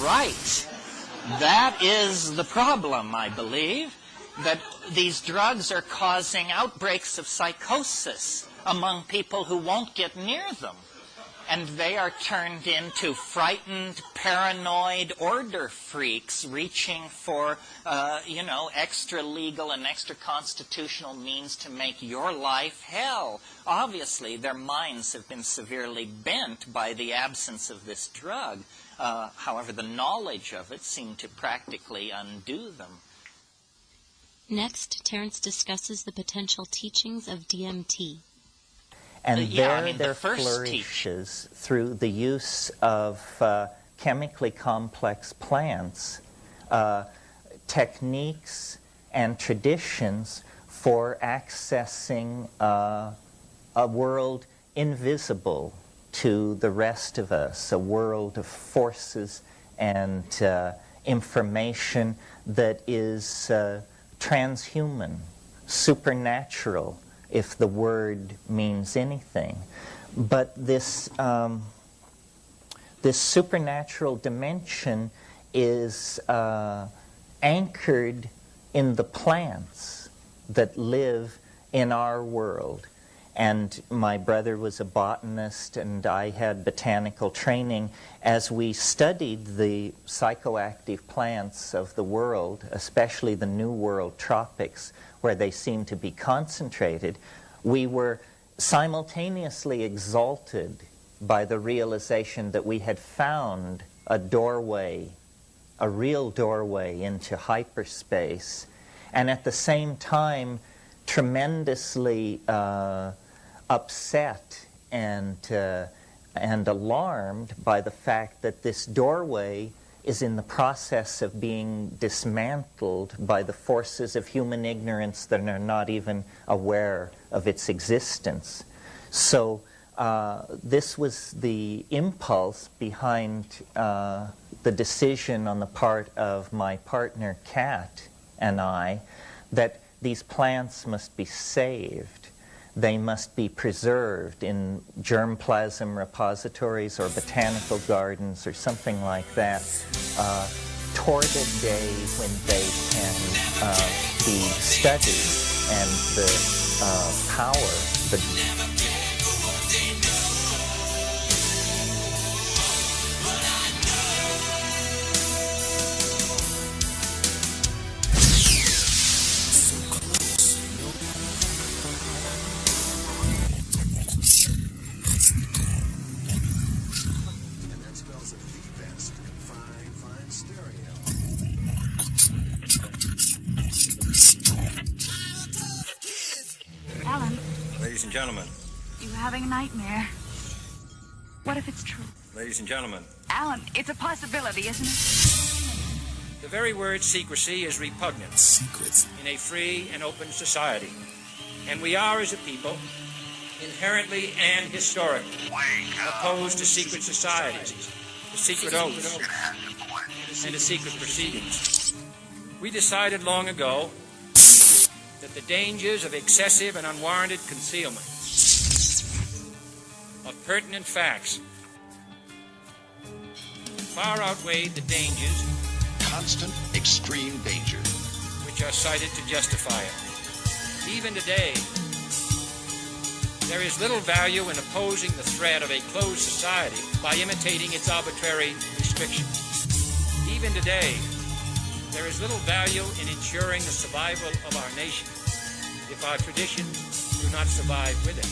right. That is the problem, I believe, that these drugs are causing outbreaks of psychosis among people who won't get near them. And they are turned into frightened, paranoid order freaks reaching for, extra legal and extra constitutional means to make your life hell. Obviously, their minds have been severely bent by the absence of this drug. However, the knowledge of it seemed to practically undo them. Next, Terence discusses the potential teachings of DMT. And there flourishes through the use of chemically complex plants, techniques and traditions for accessing a world invisible to the rest of us, a world of forces and information that is transhuman, supernatural, if the word means anything. But this supernatural dimension is anchored in the plants that live in our world. And my brother was a botanist, and I had botanical training. As we studied the psychoactive plants of the world, especially the New World tropics, where they seem to be concentrated, we were simultaneously exalted by the realization that we had found a doorway, a real doorway into hyperspace, and at the same time tremendously upset and alarmed by the fact that this doorway is in the process of being dismantled by the forces of human ignorance that are not even aware of its existence. So this was the impulse behind the decision on the part of my partner Kat and I that these plants must be saved. They must be preserved in germplasm repositories or botanical gardens or something like that toward a day when they can be studied and the power, Ladies and gentlemen. You having a nightmare? What if it's true? Ladies and gentlemen. Alan, it's a possibility, isn't it? The very word secrecy is repugnant. Secrets. In a free and open society. And we are, as a people, inherently and historically opposed to secret societies, to secret oaths, and to secret proceedings. We decided long ago that the dangers of excessive and unwarranted concealment of pertinent facts far outweighed the dangers, constant, extreme danger, which are cited to justify it. Even today, there is little value in opposing the threat of a closed society by imitating its arbitrary restrictions. Even today, there is little value in ensuring the survival of our nation if our traditions do not survive with it.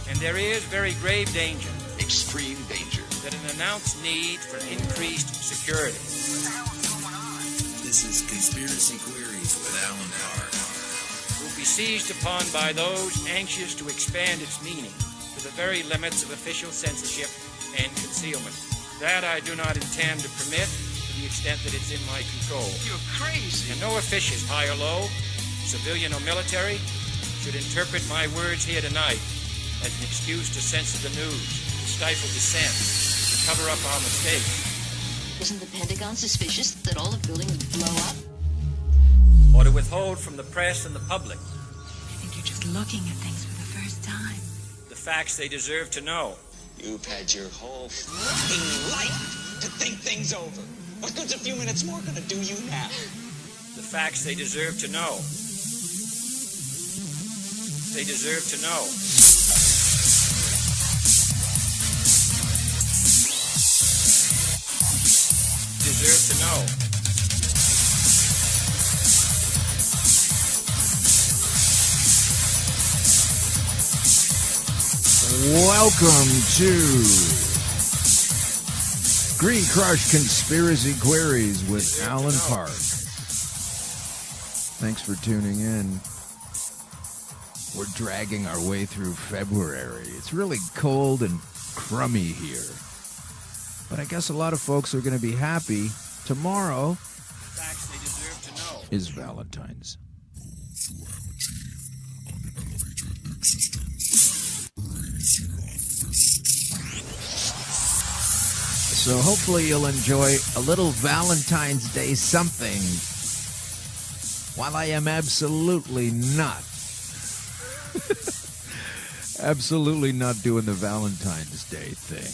And there is very grave danger, extreme danger, that an announced need for increased security. This is Conspiracy Queries with Alan Parr. Will be seized upon by those anxious to expand its meaning to the very limits of official censorship and concealment. That I do not intend to permit to the extent that it's in my control. You're crazy. And no officious, high or low, civilian or military, should interpret my words here tonight as an excuse to censor the news, to stifle dissent, to cover up our mistakes. Isn't the Pentagon suspicious that all the buildings blow up? Or to withhold from the press and the public I think you're just looking at things for the first time. the facts they deserve to know. You've had your whole fucking life to think things over. What good's a few minutes more gonna do you now? The facts they deserve to know. They deserve to know. Deserve to know. Welcome to Green Crush Conspiracy Queries with Alan Park. Thanks for tuning in. We're dragging our way through February. It's really cold and crummy here. But I guess a lot of folks are going to be happy. Tomorrow is Valentine's. So hopefully you'll enjoy a little Valentine's Day something, while I am absolutely not doing the Valentine's Day thing.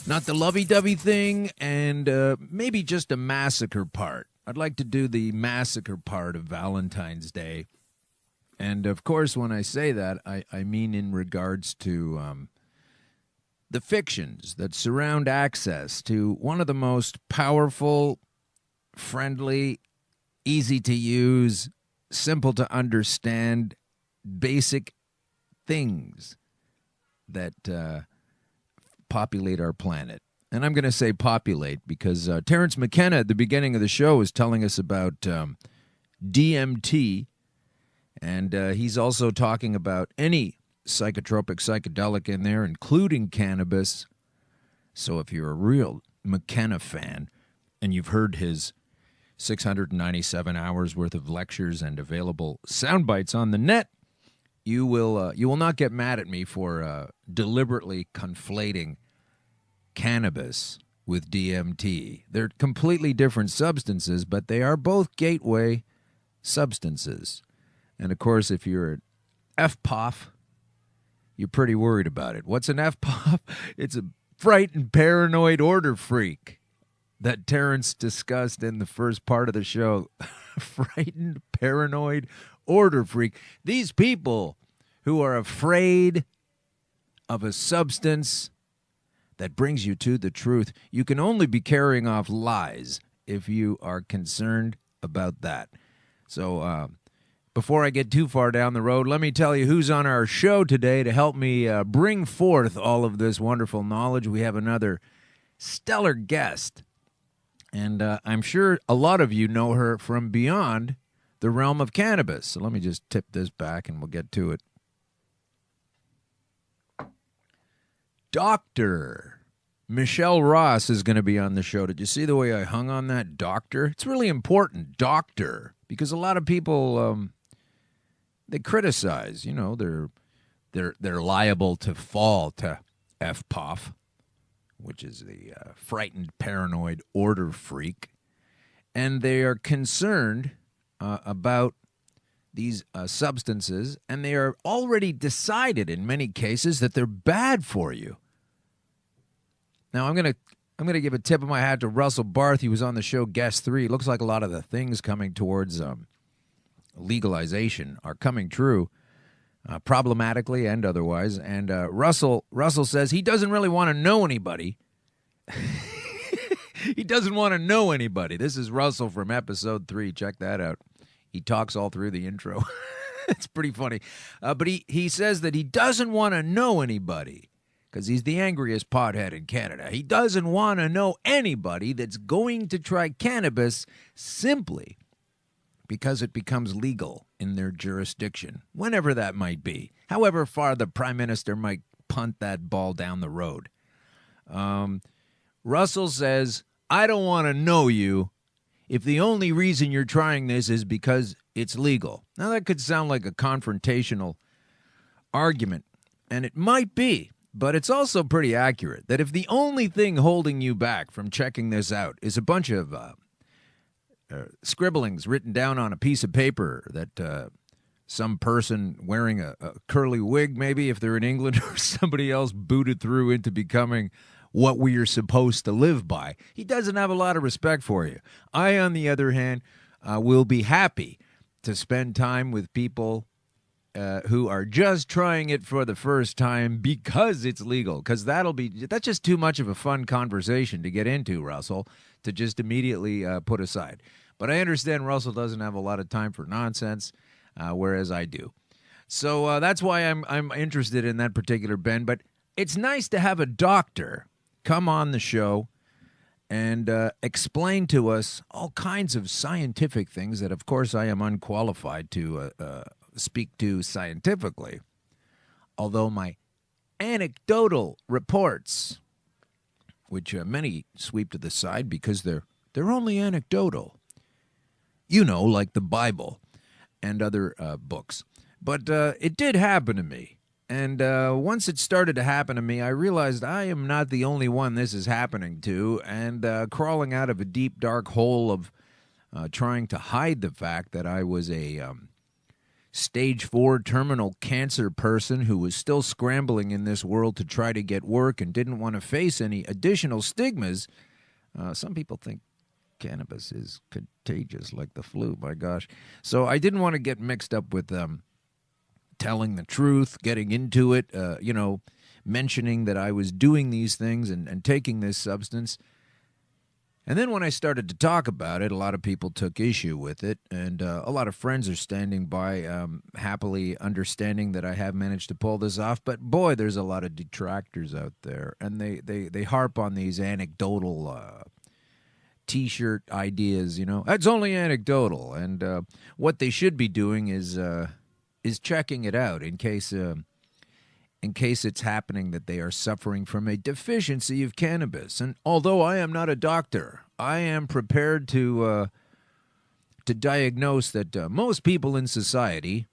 Not the lovey-dovey thing, and maybe just a massacre part. I'd like to do the massacre part of Valentine's Day. And, of course, when I say that, I mean in regards to the fictions that surround access to one of the most powerful, friendly, easy-to-use, simple-to-understand, basic things that populate our planet. And I'm going to say populate because Terence McKenna at the beginning of the show was telling us about DMT, and he's also talking about any psychotropic, psychedelic in there, including cannabis. So if you're a real McKenna fan and you've heard his 697 hours worth of lectures and available sound bites on the net, you will not get mad at me for deliberately conflating cannabis with DMT. They're completely different substances, but they are both gateway substances. And of course, if you're an FPOF, you're pretty worried about it. What's an FPOF? It's a frightened, paranoid order freak that Terence discussed in the first part of the show. Frightened, paranoid order freak. These people who are afraid of a substance that brings you to the truth. You can only be carrying off lies if you are concerned about that. So, before I get too far down the road, let me tell you who's on our show today to help me bring forth all of this wonderful knowledge. We have another stellar guest, and I'm sure a lot of you know her from beyond the realm of cannabis. So let me just tip this back, and we'll get to it. Dr. Michele Ross is going to be on the show. Did you see the way I hung on that doctor? It's really important, doctor, because a lot of people they criticize. You know, they're liable to fall to FPOF, which is the frightened, paranoid order freak, and they are concerned about these substances, and they are already decided in many cases that they're bad for you. Now, I'm gonna give a tip of my hat to Russell Barth. He was on the show Guest 3. It looks like a lot of the things coming towards legalization are coming true, problematically and otherwise. And Russell says he doesn't really want to know anybody. He doesn't want to know anybody. This is Russell from episode 3. Check that out. He talks all through the intro. It's pretty funny. But he says that he doesn't want to know anybody because he's the angriest pothead in Canada. He doesn't want to know anybody that's going to try cannabis simply because it becomes legal in their jurisdiction, whenever that might be, however far the Prime Minister might punt that ball down the road. Russell says, I don't want to know you if the only reason you're trying this is because it's legal. Now, that could sound like a confrontational argument, and it might be, but it's also pretty accurate that if the only thing holding you back from checking this out is a bunch of scribblings written down on a piece of paper that some person wearing a curly wig, maybe if they're in England, or somebody else booted through into becoming what we are supposed to live by. He doesn't have a lot of respect for you. I, on the other hand, will be happy to spend time with people who are just trying it for the first time because it's legal. Because that's just too much of a fun conversation to get into, Russell, to just immediately put aside. But I understand Russell doesn't have a lot of time for nonsense, whereas I do. So that's why I'm interested in that particular Ben. But it's nice to have a doctor come on the show and explain to us all kinds of scientific things that, of course, I am unqualified to speak to scientifically. Although my anecdotal reports, which many sweep to the side because they're only anecdotal, like the Bible and other books. But it did happen to me. And once it started to happen to me, I realized I am not the only one this is happening to. And crawling out of a deep, dark hole of trying to hide the fact that I was a stage 4 terminal cancer person who was still scrambling in this world to try to get work and didn't want to face any additional stigmas. Some people think cannabis is contagious like the flu, my gosh. So I didn't want to get mixed up with telling the truth, getting into it, mentioning that I was doing these things and taking this substance. And then when I started to talk about it, a lot of people took issue with it, and a lot of friends are standing by happily understanding that I have managed to pull this off. But boy, there's a lot of detractors out there, and they harp on these anecdotal T-shirt ideas, That's only anecdotal, and what they should be doing is checking it out in case it's happening that they are suffering from a deficiency of cannabis. And although I am not a doctor, I am prepared to diagnose that most people in society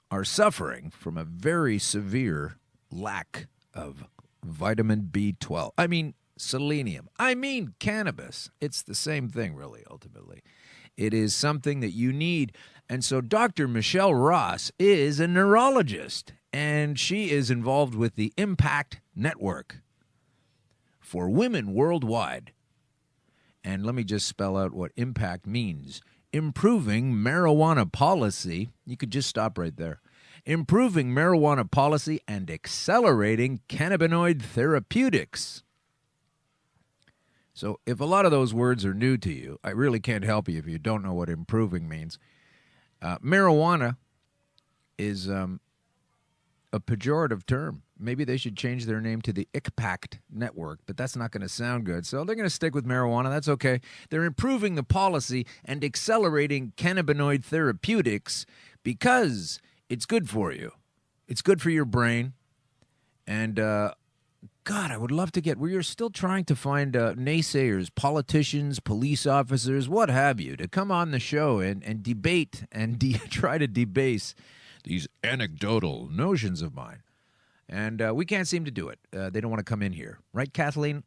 are suffering from a very severe lack of vitamin B12. I mean, selenium. I mean, cannabis. It's the same thing, really, ultimately. It is something that you need. And so Dr. Michele Ross is a neurologist, and she is involved with the Impact Network for women worldwide. And let me just spell out what impact means. Improving marijuana policy. You could just stop right there. Improving marijuana policy and accelerating cannabinoid therapeutics. So if a lot of those words are new to you, I really can't help you if you don't know what improving means. Marijuana is a pejorative term. Maybe they should change their name to the Impact Network, but that's not going to sound good. So they're going to stick with marijuana. That's okay. They're improving the policy and accelerating cannabinoid therapeutics because it's good for you. It's good for your brain. And, God, I would love to we're still trying to find naysayers, politicians, police officers, what have you, to come on the show and debate and try to debase these anecdotal notions of mine. And we can't seem to do it. They don't want to come in here. Right, Kathleen?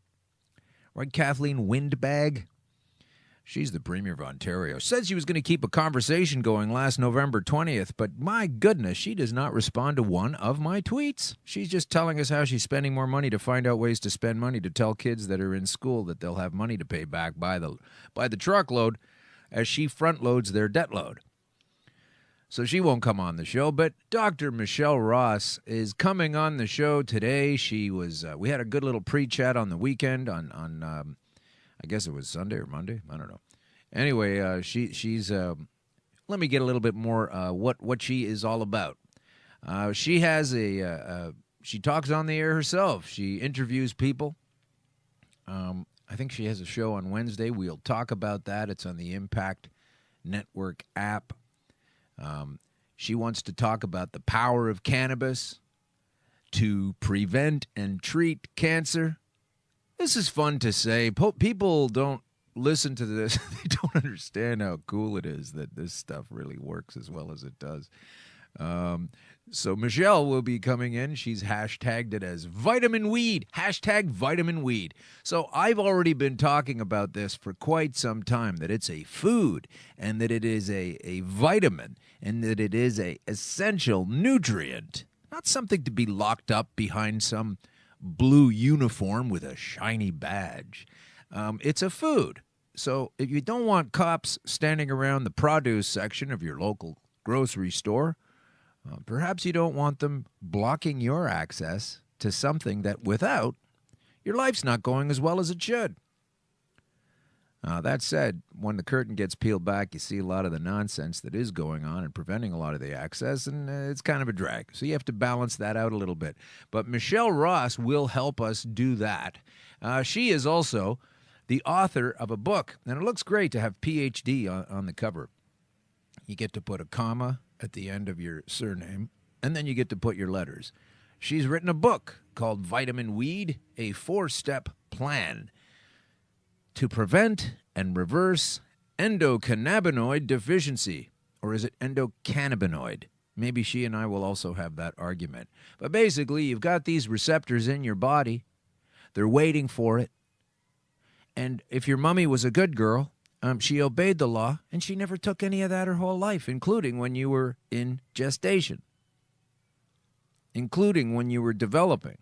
Right, Kathleen Windbag? She's the Premier of Ontario. Said she was going to keep a conversation going last November 20th, but my goodness, she does not respond to one of my tweets. She's just telling us how she's spending more money to find out ways to spend money to tell kids that are in school that they'll have money to pay back by the truckload as she front loads their debt load. So she won't come on the show, but Dr. Michele Ross is coming on the show today. She was we had a good little pre-chat on the weekend on I guess it was Sunday or Monday. I don't know. Anyway, she's let me get a little bit more what she is all about. She has she talks on the air herself. She interviews people. I think she has a show on Wednesday. We'll talk about that. It's on the Impact Network app. She wants to talk about the power of cannabis to prevent and treat cancer. This is fun to say. People don't listen to this. They don't understand how cool it is that this stuff really works as well as it does. So Michele will be coming in. She's hashtagged it as vitamin weed. Hashtag vitamin weed. So I've already been talking about this for quite some time, that it's a food and that it is a vitamin and that it is a essential nutrient, not something to be locked up behind some blue uniform with a shiny badge. It's a food. So if you don't want cops standing around the produce section of your local grocery store, perhaps you don't want them blocking your access to something that without, your life's not going as well as it should. That said, when the curtain gets peeled back, you see a lot of the nonsense that is going on and preventing a lot of the access, and it's kind of a drag. So you have to balance that out a little bit. But Michele Ross will help us do that. She is also the author of a book, and it looks great to have PhD on the cover. You get to put a comma at the end of your surname, and then you get to put your letters. She's written a book called Vitamin Weed, a 4-step plan to prevent and reverse endocannabinoid deficiency. Or is it endocannabinoid? Maybe she and I will also have that argument. But basically, you've got these receptors in your body. They're waiting for it. And if your mummy was a good girl, she obeyed the law, and she never took any of that her whole life, including when you were in gestation, including when you were developing.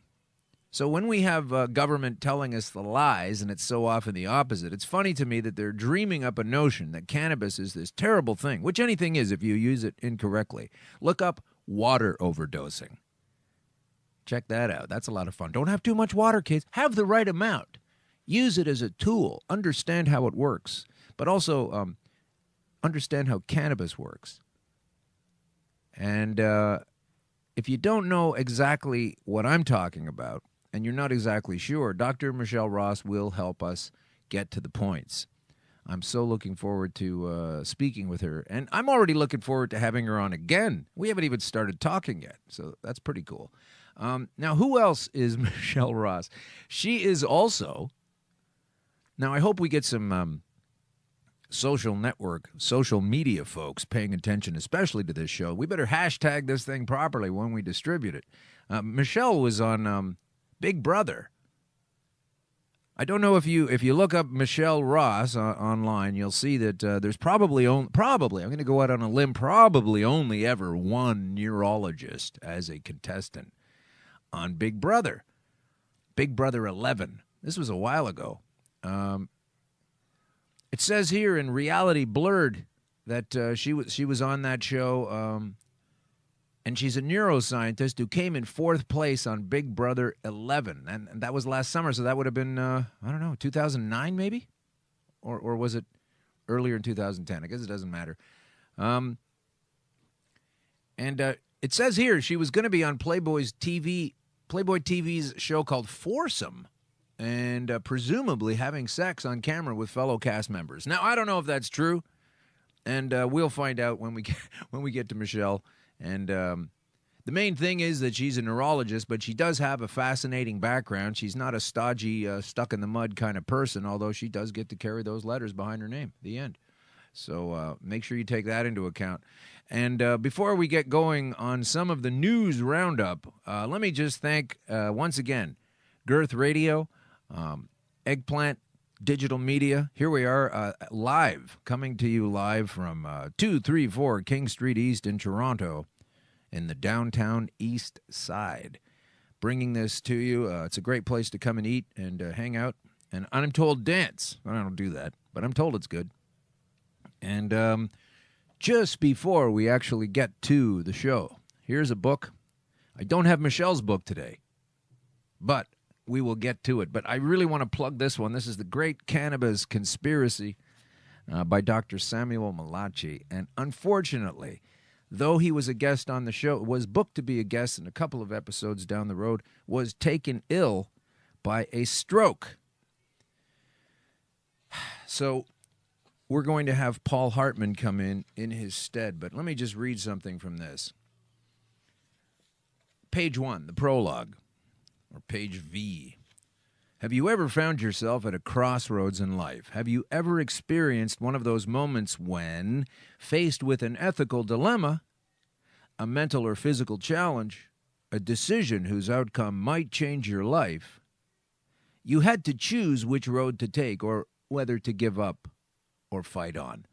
So when we have government telling us the lies, and it's so often the opposite, it's funny to me that they're dreaming up a notion that cannabis is this terrible thing, which anything is if you use it incorrectly. Look up water overdosing. Check that out. That's a lot of fun. Don't have too much water, kids. Have the right amount. Use it as a tool. Understand how it works. But also understand how cannabis works. And if you don't know exactly what I'm talking about, and you're not exactly sure, Dr. Michele Ross will help us get to the points. I'm so looking forward to speaking with her. And I'm already looking forward to having her on again. We haven't even started talking yet, so that's pretty cool. Now, who else is Michele Ross? She is also... Now, I hope we get some social media folks paying attention, especially to this show. We better hashtag this thing properly when we distribute it. Michele was on Big Brother. I don't know if you look up Michele Ross online, you'll see that there's probably I'm going to go out on a limb, probably only ever one neurologist as a contestant on Big Brother. Big Brother 11. This was a while ago. It says here in Reality Blurred that she was on that show, and she's a neuroscientist who came in 4th place on Big Brother 11, and that was last summer, so that would have been, 2009 maybe? Or was it earlier in 2010? I guess it doesn't matter. And it says here she was going to be on Playboy TV's show called Foursome, and presumably having sex on camera with fellow cast members. Now, I don't know if that's true, and we'll find out when we get to Michele. And the main thing is that she's a neurologist, but she does have a fascinating background. She's not a stodgy, stuck-in-the-mud kind of person, although she does get to carry those letters behind her name, the end. So make sure you take that into account. And before we get going on some of the news roundup, let me just thank, once again, Girth Radio, Eggplant Digital Media. Here we are live, coming to you live from 234 King Street East in Toronto in the downtown East Side. Bringing this to you. It's a great place to come and eat and hang out. And I'm told dance. I don't do that, but I'm told it's good. And just before we actually get to the show, here's a book. I don't have Michele's book today, but we will get to it. But I really want to plug this one. This is The Great Cannabis Conspiracy by Dr. Samuel Malachi. And unfortunately, though he was a guest on the show, was booked to be a guest in a couple of episodes down the road, was taken ill by a stroke. So we're going to have Paul Hartman come in his stead. But let me just read something from this. Page 1, the prologue. Or page V. Have you ever found yourself at a crossroads in life? Have you ever experienced one of those moments when, faced with an ethical dilemma, a mental or physical challenge, a decision whose outcome might change your life, you had to choose which road to take or whether to give up or fight on?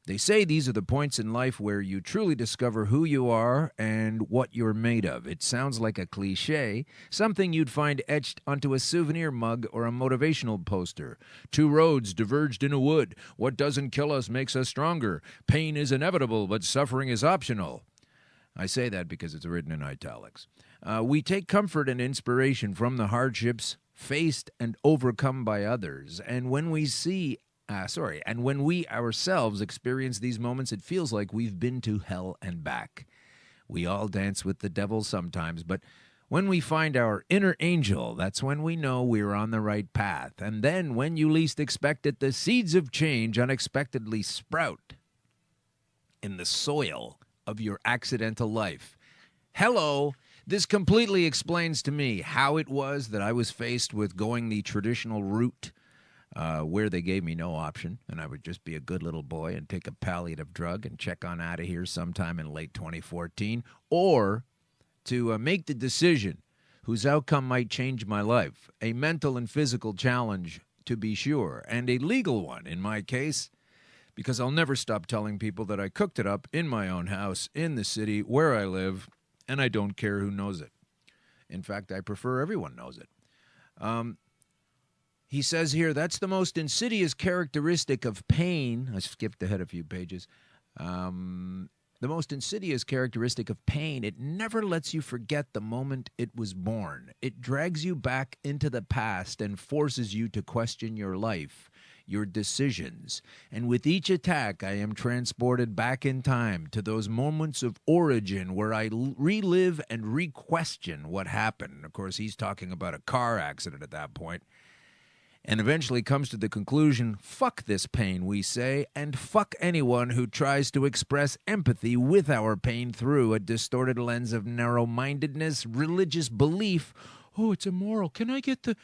They say these are the points in life where you truly discover who you are and what you're made of. It sounds like a cliche, something you'd find etched onto a souvenir mug or a motivational poster. Two roads diverged in a wood. What doesn't kill us makes us stronger. Pain is inevitable, but suffering is optional. I say that because it's written in italics. We take comfort and inspiration from the hardships faced and overcome by others. And when we ourselves experience these moments, it feels like we've been to hell and back. We all dance with the devil sometimes, but when we find our inner angel, that's when we know we're on the right path. And then, when you least expect it, the seeds of change unexpectedly sprout in the soil of your accidental life. Hello! This completely explains to me how it was that I was faced with going the traditional route, where they gave me no option, and I would just be a good little boy and take a palliative drug and check on out of here sometime in late 2014, or to make the decision whose outcome might change my life, a mental and physical challenge, to be sure, and a legal one in my case, because I'll never stop telling people that I cooked it up in my own house, in the city where I live, and I don't care who knows it. In fact, I prefer everyone knows it. He says here, that's the most insidious characteristic of pain. I skipped ahead a few pages. The most insidious characteristic of pain, it never lets you forget the moment it was born. It drags you back into the past and forces you to question your life, your decisions. And with each attack, I am transported back in time to those moments of origin where I relive and re-question what happened. Of course, he's talking about a car accident at that point. And eventually comes to the conclusion, fuck this pain, we say, and fuck anyone who tries to express empathy with our pain through a distorted lens of narrow-mindedness, religious belief. Oh, it's immoral. Can I get the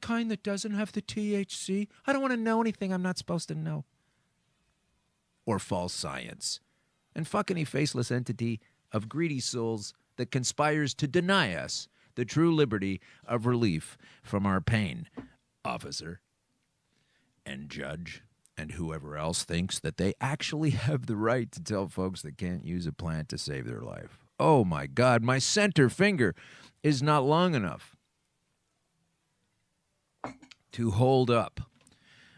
kind that doesn't have the THC? I don't want to know anything I'm not supposed to know. Or false science. And fuck any faceless entity of greedy souls that conspires to deny us the true liberty of relief from our pain. Officer and judge and whoever else thinks that they actually have the right to tell folks that can't use a plant to save their life. Oh my God, my center finger is not long enough to hold up.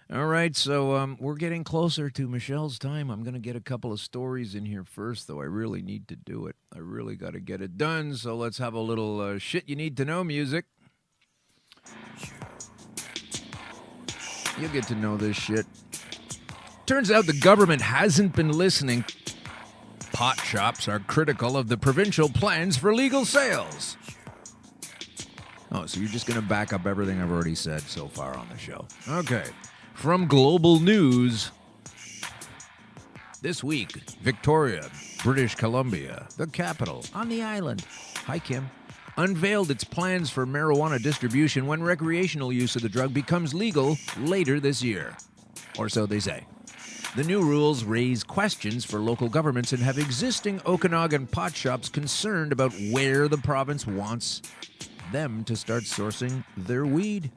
All right, so we're getting closer to Michelle's time. I'm going to get a couple of stories in here first, though I really need to do it. I really got to get it done, so let's have a little shit you need to know music. You'll get to know this shit. Turns out the government hasn't been listening. Pot shops are critical of the provincial plans for legal sales. Oh, so you're just going to back up everything I've already said so far on the show. Okay. From Global News. This week, Victoria, British Columbia, the capital on the island. Hi, Kim. Unveiled its plans for marijuana distribution when recreational use of the drug becomes legal later this year. Or so they say. The new rules raise questions for local governments and have existing Okanagan pot shops concerned about where the province wants them to start sourcing their weed.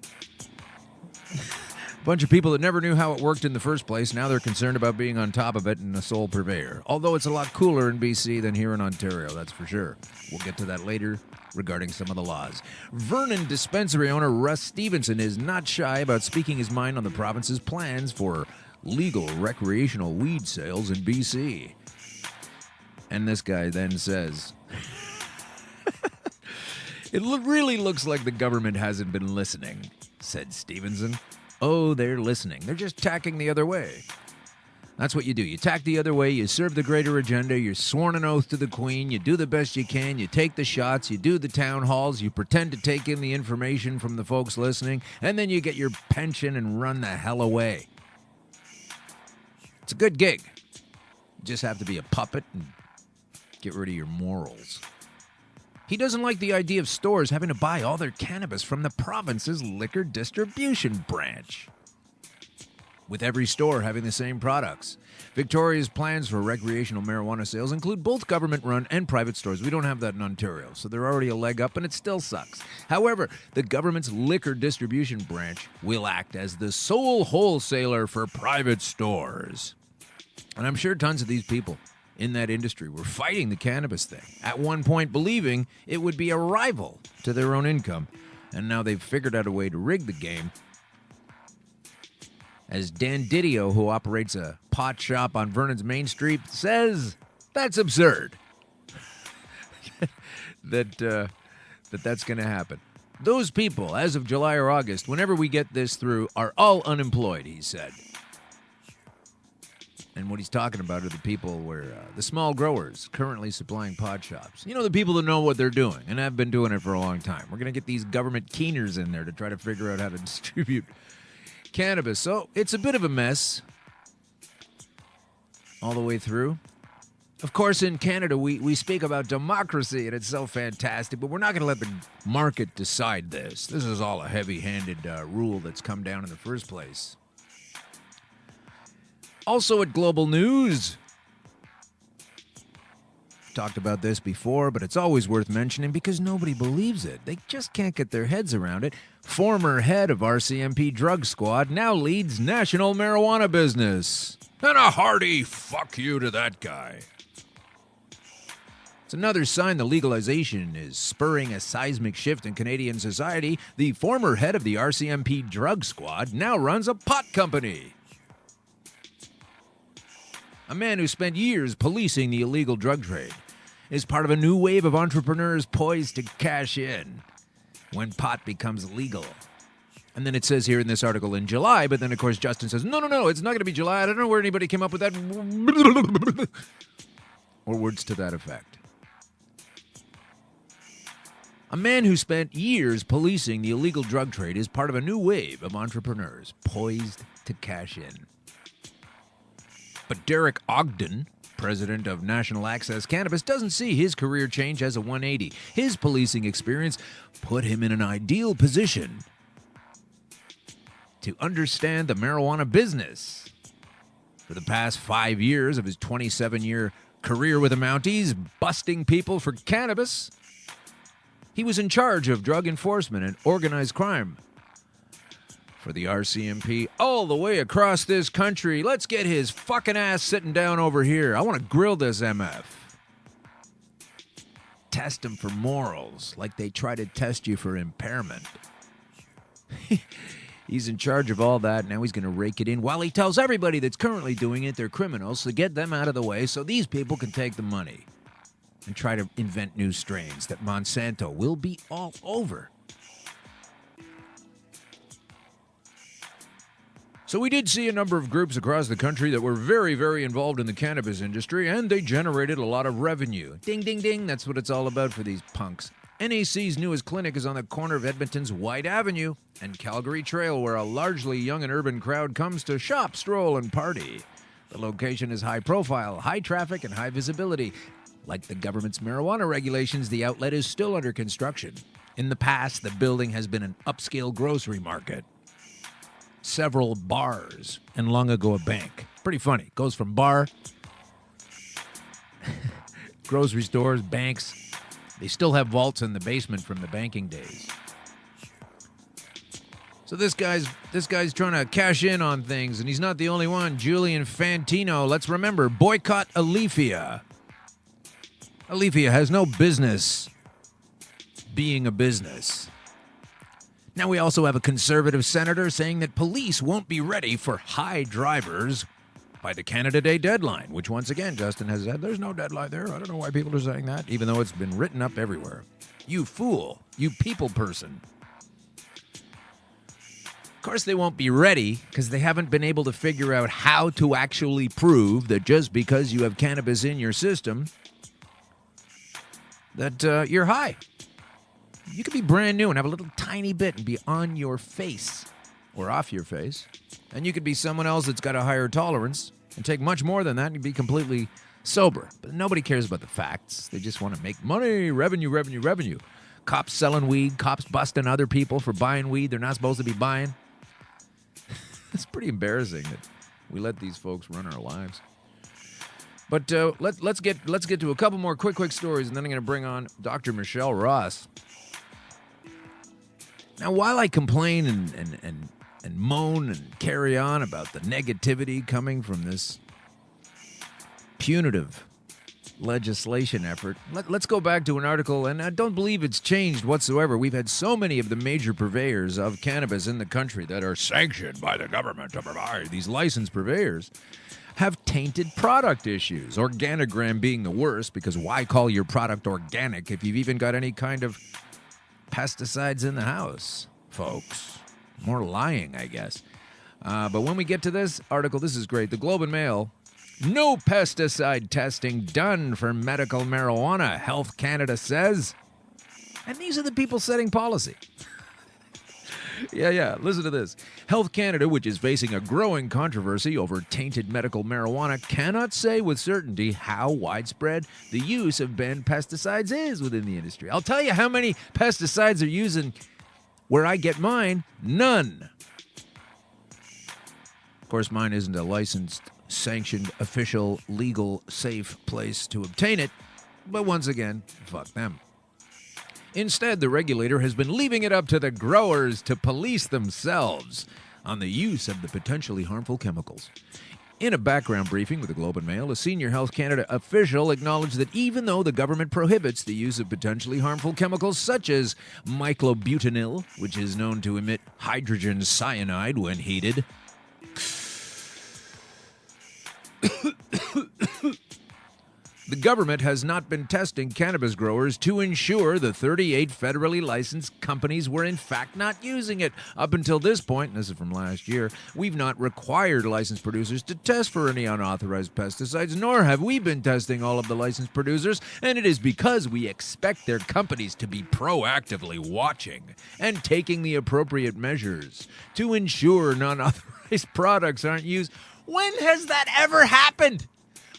A bunch of people that never knew how it worked in the first place, now they're concerned about being on top of it and a sole purveyor. Although it's a lot cooler in BC than here in Ontario, that's for sure. We'll get to that later regarding some of the laws. Vernon dispensary owner Russ Stevenson is not shy about speaking his mind on the province's plans for legal recreational weed sales in BC. And this guy then says, it really looks like the government hasn't been listening, said Stevenson. Oh, they're listening. They're just tacking the other way. That's what you do. You tack the other way, you serve the greater agenda, you're sworn an oath to the Queen, you do the best you can, you take the shots, you do the town halls, you pretend to take in the information from the folks listening, and then you get your pension and run the hell away. It's a good gig. You just have to be a puppet and get rid of your morals. He doesn't like the idea of stores having to buy all their cannabis from the province's liquor distribution branch, with every store having the same products. Victoria's plans for recreational marijuana sales include both government-run and private stores. We don't have that in Ontario, so they're already a leg up, and it still sucks. However, the government's liquor distribution branch will act as the sole wholesaler for private stores. And I'm sure tons of these people in that industry were fighting the cannabis thing, at one point believing it would be a rival to their own income. And now they've figured out a way to rig the game. As Dan Didio, who operates a pot shop on Vernon's Main Street, says, that's absurd. That's going to happen. Those people, as of July or August, whenever we get this through, are all unemployed, he said. And what he's talking about are the people where the small growers currently supplying pot shops. You know, the people that know what they're doing and have been doing it for a long time. We're going to get these government keeners in there to try to figure out how to distribute cannabis. So it's a bit of a mess all the way through. Of course, in Canada, we speak about democracy, and it's so fantastic, but we're not going to let the market decide this. This is all a heavy-handed rule that's come down in the first place. Also at Global News, talked about this before, but it's always worth mentioning because nobody believes it. They just can't get their heads around it. Former head of RCMP drug squad now leads national marijuana business. And a hearty fuck you to that guy. It's another sign the legalization is spurring a seismic shift in Canadian society. The former head of the RCMP drug squad now runs a pot company. A man who spent years policing the illegal drug trade is part of a new wave of entrepreneurs poised to cash in when pot becomes legal. And then it says here in this article in July, but then of course Justin says, no, it's not going to be July. I don't know where anybody came up with that. Or words to that effect. A man who spent years policing the illegal drug trade is part of a new wave of entrepreneurs poised to cash in. But Derek Ogden, president of National Access Cannabis, doesn't see his career change as a 180. His policing experience put him in an ideal position to understand the marijuana business. For the past 5 years of his 27-year career with the Mounties, busting people for cannabis, he was in charge of drug enforcement and organized crime for the RCMP all the way across this country. Let's get his fucking ass sitting down over here. I want to grill this MF. Test him for morals like they try to test you for impairment. He's in charge of all that. Now he's going to rake it in while he tells everybody that's currently doing it they're criminals, so get them out of the way so these people can take the money and try to invent new strains that Monsanto will be all over. So we did see a number of groups across the country that were very, very involved in the cannabis industry, and they generated a lot of revenue. Ding, ding, ding. That's what it's all about for these punks. NAC's newest clinic is on the corner of Edmonton's White Avenue and Calgary Trail, where a largely young and urban crowd comes to shop, stroll, and party. The location is high profile, high traffic, and high visibility. Like the government's marijuana regulations, the outlet is still under construction. In the past, the building has been an upscale grocery market. Several bars, and long ago a bank. Pretty funny. Goes from bar, grocery stores, banks. They still have vaults in the basement from the banking days. So this guy's trying to cash in on things, and he's not the only one. Julian Fantino, let's remember, boycott Alethea. Alethea has no business being a business. Now we also have a conservative senator saying that police won't be ready for high drivers by the Canada Day deadline, which once again, Justin has said, there's no deadline there. I don't know why people are saying that, even though it's been written up everywhere. You fool. You people person. Of course they won't be ready because they haven't been able to figure out how to actually prove that just because you have cannabis in your system that you're high. You could be brand new and have a little tiny bit and be on your face or off your face. And you could be someone else that's got a higher tolerance and take much more than that and be completely sober. But nobody cares about the facts. They just want to make money, revenue, revenue, revenue. Cops selling weed, cops busting other people for buying weed they're not supposed to be buying. It's pretty embarrassing that we let these folks run our lives. But let's get to a couple more quick stories, and then I'm going to bring on Dr. Michele Ross. Now, while I complain and moan and carry on about the negativity coming from this punitive legislation effort. Let's go back to an article, and I don't believe it's changed whatsoever. We've had so many of the major purveyors of cannabis in the country that are sanctioned by the government to provide these licensed purveyors have tainted product issues. Organogram being the worst, because why call your product organic if you've even got any kind of pesticides in the house, folks? More lying, I guess. But when we get to this article, this is great. The Globe and Mail. No pesticide testing done for medical marijuana, Health Canada says. And these are the people setting policy. Yeah, listen to this. Health Canada, which is facing a growing controversy over tainted medical marijuana, cannot say with certainty how widespread the use of banned pesticides is within the industry. I'll tell you how many pesticides they're using where I get mine. None. Of course, mine isn't a licensed, sanctioned, official, legal, safe place to obtain it. But once again, fuck them. Instead, the regulator has been leaving it up to the growers to police themselves on the use of the potentially harmful chemicals. In a background briefing with the Globe and Mail, a senior Health Canada official acknowledged that even though the government prohibits the use of potentially harmful chemicals such as myclobutanil, which is known to emit hydrogen cyanide when heated, the government has not been testing cannabis growers to ensure the 38 federally licensed companies were in fact not using it. Up until this point, and this is from last year, we've not required licensed producers to test for any unauthorized pesticides, nor have we been testing all of the licensed producers, and it is because we expect their companies to be proactively watching and taking the appropriate measures to ensure non-authorized products aren't used. When has that ever happened?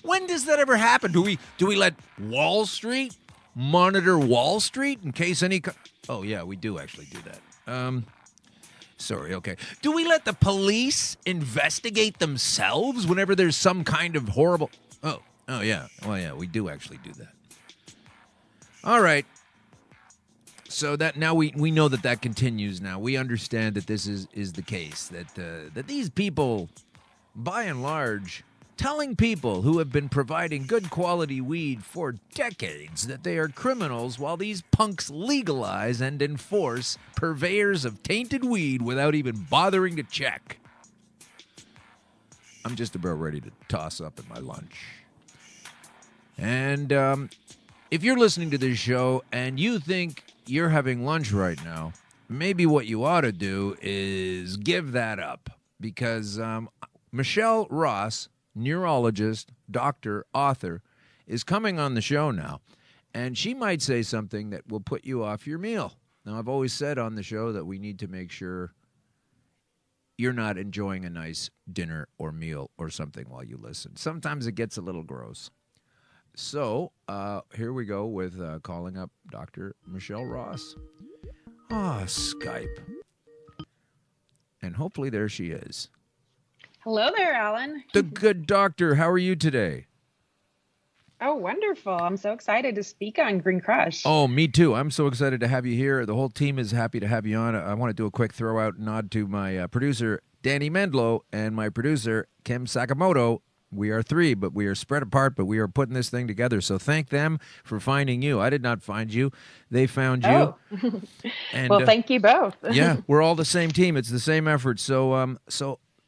When does that ever happen? Do we let Wall Street monitor Wall Street in case any... Oh, yeah, we do actually do that. Sorry, okay. Do we let the police investigate themselves whenever there's some kind of horrible... Oh, yeah. Well, yeah, we do actually do that. All right. So that now we know that continues now. We understand that this is the case, that these people, by and large... telling people who have been providing good quality weed for decades that they are criminals while these punks legalize and enforce purveyors of tainted weed without even bothering to check. I'm just about ready to toss up at my lunch. And if you're listening to this show and you think you're having lunch right now, maybe what you ought to do is give that up. Because Michele Ross, neurologist, doctor, author, is coming on the show now, and she might say something that will put you off your meal. Now, I've always said on the show that we need to make sure you're not enjoying a nice dinner or meal or something while you listen. Sometimes it gets a little gross. So, here we go with calling up Dr. Michele Ross. Skype. And hopefully there she is. Hello there, Alan. The good doctor. How are you today? Oh, wonderful. I'm so excited to speak on Green Crush. Oh, me too. I'm so excited to have you here. The whole team is happy to have you on. I want to do a quick throw-out nod to my producer, Danny Mendlow, and my producer, Kim Sakamoto. We are three, but we are spread apart, but we are putting this thing together. So thank them for finding you. I did not find you. They found you. Oh. And, well, thank you both. Yeah, we're all the same team. It's the same effort. So,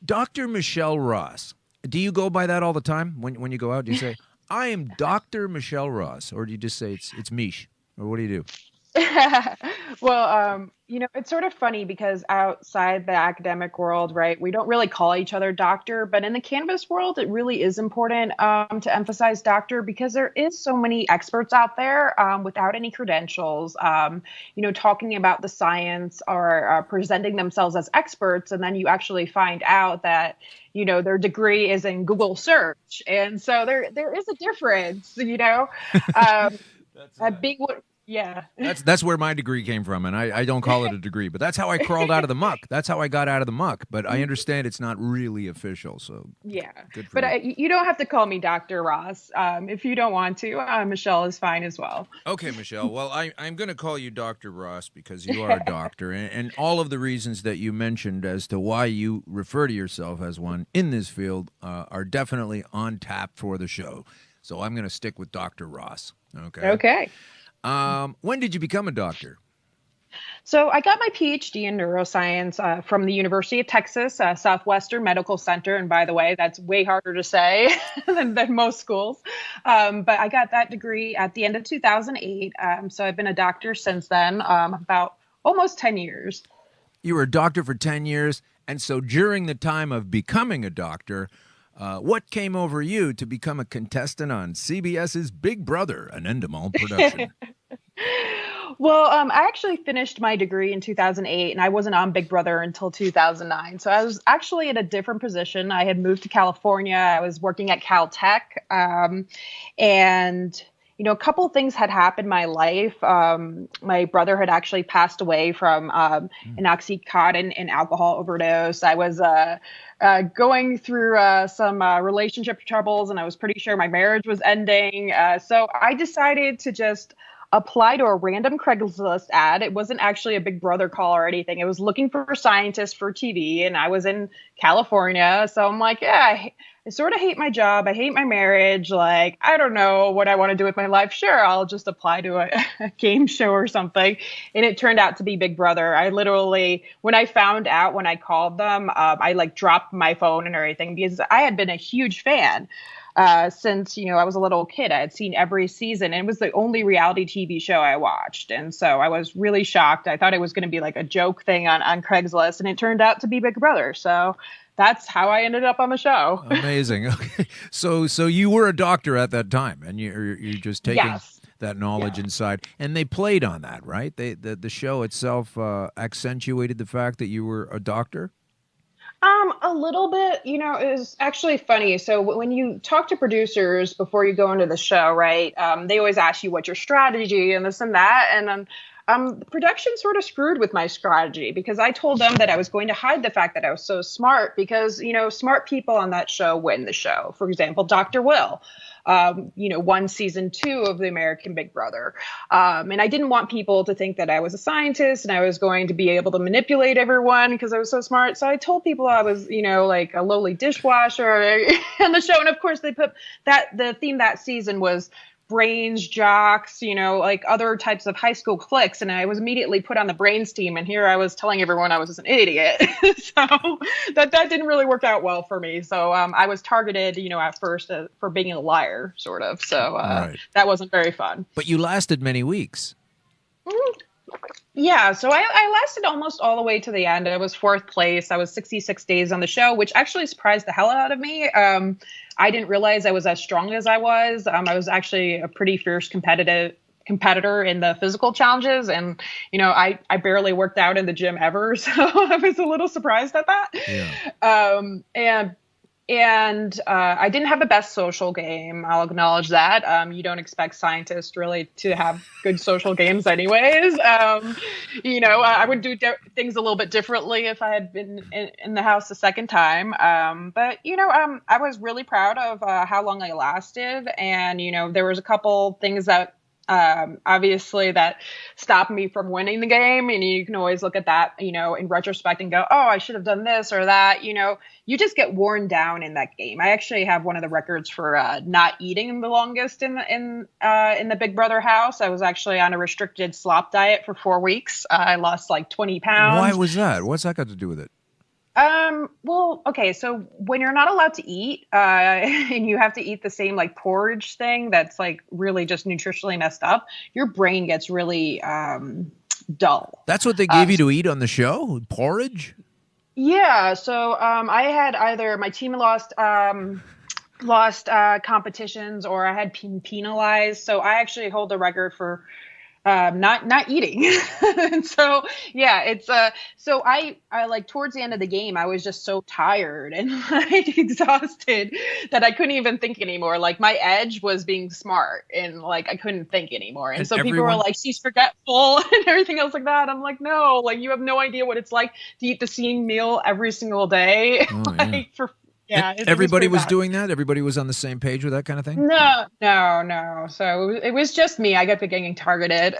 Dr. Michele Ross, do you go by that all the time when you go out? Do you say, I am Dr. Michele Ross, or do you just say it's Mish, or what do you do? Well, it's sort of funny because outside the academic world, right, we don't really call each other doctor, but in the cannabis world, it really is important to emphasize doctor because there is so many experts out there without any credentials, talking about the science or presenting themselves as experts. And then you actually find out that, their degree is in Google search. And so there is a difference, Yeah. That's where my degree came from, and I don't call it a degree, but that's how I crawled out of the muck. That's how I got out of the muck. But I understand it's not really official, so yeah. Good for but you don't have to call me Dr. Ross if you don't want to. Michele is fine as well. Okay, Michele. Well, I'm going to call you Dr. Ross because you are a doctor, and all of the reasons that you mentioned as to why you refer to yourself as one in this field are definitely on tap for the show. So I'm going to stick with Dr. Ross. Okay. Okay. When did you become a doctor? So I got my PhD in neuroscience from the University of Texas, Southwestern Medical Center. And by the way, that's way harder to say than most schools. But I got that degree at the end of 2008. So I've been a doctor since then, about almost 10 years. You were a doctor for 10 years. And so during the time of becoming a doctor, what came over you to become a contestant on CBS's Big Brother, an Endemol production? Well, I actually finished my degree in 2008, and I wasn't on Big Brother until 2009. So I was actually in a different position. I had moved to California. I was working at Caltech, and a couple of things had happened in my life. My brother had actually passed away from an Oxycontin and alcohol overdose. I was going through some relationship troubles, and I was pretty sure my marriage was ending. So I decided to just apply to a random Craigslist ad. It wasn't actually a Big Brother call or anything. It was looking for scientists for TV, and I was in California. So I'm like, yeah, I sort of hate my job. I hate my marriage. Like, I don't know what I want to do with my life. Sure, I'll just apply to a game show or something. And it turned out to be Big Brother. I literally, when I found out, when I called them, I dropped my phone and everything because I had been a huge fan. Since, I was a little kid. I had seen every season, and it was the only reality TV show I watched. And so I was really shocked. I thought it was going to be like a joke thing on Craigslist, and it turned out to be Big Brother. So that's how I ended up on the show. Amazing. Okay. So you were a doctor at that time, and you're just taking that knowledge inside. And they played on that, right? The show itself accentuated the fact that you were a doctor? A little bit, it was actually funny. So when you talk to producers before you go into the show, right, they always ask you what's your strategy and this and that. And the production sort of screwed with my strategy because I told them that I was going to hide the fact that I was so smart because, smart people on that show win the show. For example, Dr. Will. Won season 2 of the American Big Brother. And I didn't want people to think that I was a scientist and I was going to be able to manipulate everyone because I was so smart. So I told people I was, like a lowly dishwasher on the show. And of course they put the theme that season was brains, jocks, like other types of high school cliques. And I was immediately put on the brains team. And here I was telling everyone I was an idiot. So that didn't really work out well for me. So I was targeted, at first for being a liar, sort of. So that wasn't very fun. But you lasted many weeks. Yeah, so I lasted almost all the way to the end. I was 4th place. I was 66 days on the show, which actually surprised the hell out of me. I didn't realize I was as strong as I was. I was actually a pretty fierce competitor in the physical challenges. And, I barely worked out in the gym ever. So I was a little surprised at that. Yeah. And I didn't have the best social game. I'll acknowledge that. You don't expect scientists really to have good social games anyways. I would do things a little bit differently if I had been in the house a second time. But I was really proud of how long I lasted. And, there was a couple things that obviously that stopped me from winning the game. And you can always look at that, in retrospect and go, oh, I should have done this or that. You just get worn down in that game. I actually have one of the records for not eating the longest in the Big Brother house. I was actually on a restricted slop diet for 4 weeks. I lost like 20 pounds. Why was that? What's that got to do with it? Well, okay. So when you're not allowed to eat, and you have to eat the same like porridge thing that's like really just nutritionally messed up, your brain gets really, dull. That's what they gave you to eat on the show? Porridge? Yeah. So, I had either my team lost competitions or I had been penalized. So I actually hold the record for not eating. And so, yeah, it's, so I like towards the end of the game, I was just so tired and like exhausted that I couldn't even think anymore. Like my edge was being smart and like, I couldn't think anymore. And so people were like, she's forgetful and everything else like that. I'm like, no, like you have no idea what it's like to eat the same meal every single day. Yeah, everybody was doing that? Everybody was on the same page with that kind of thing? No. So it was just me. I kept getting targeted.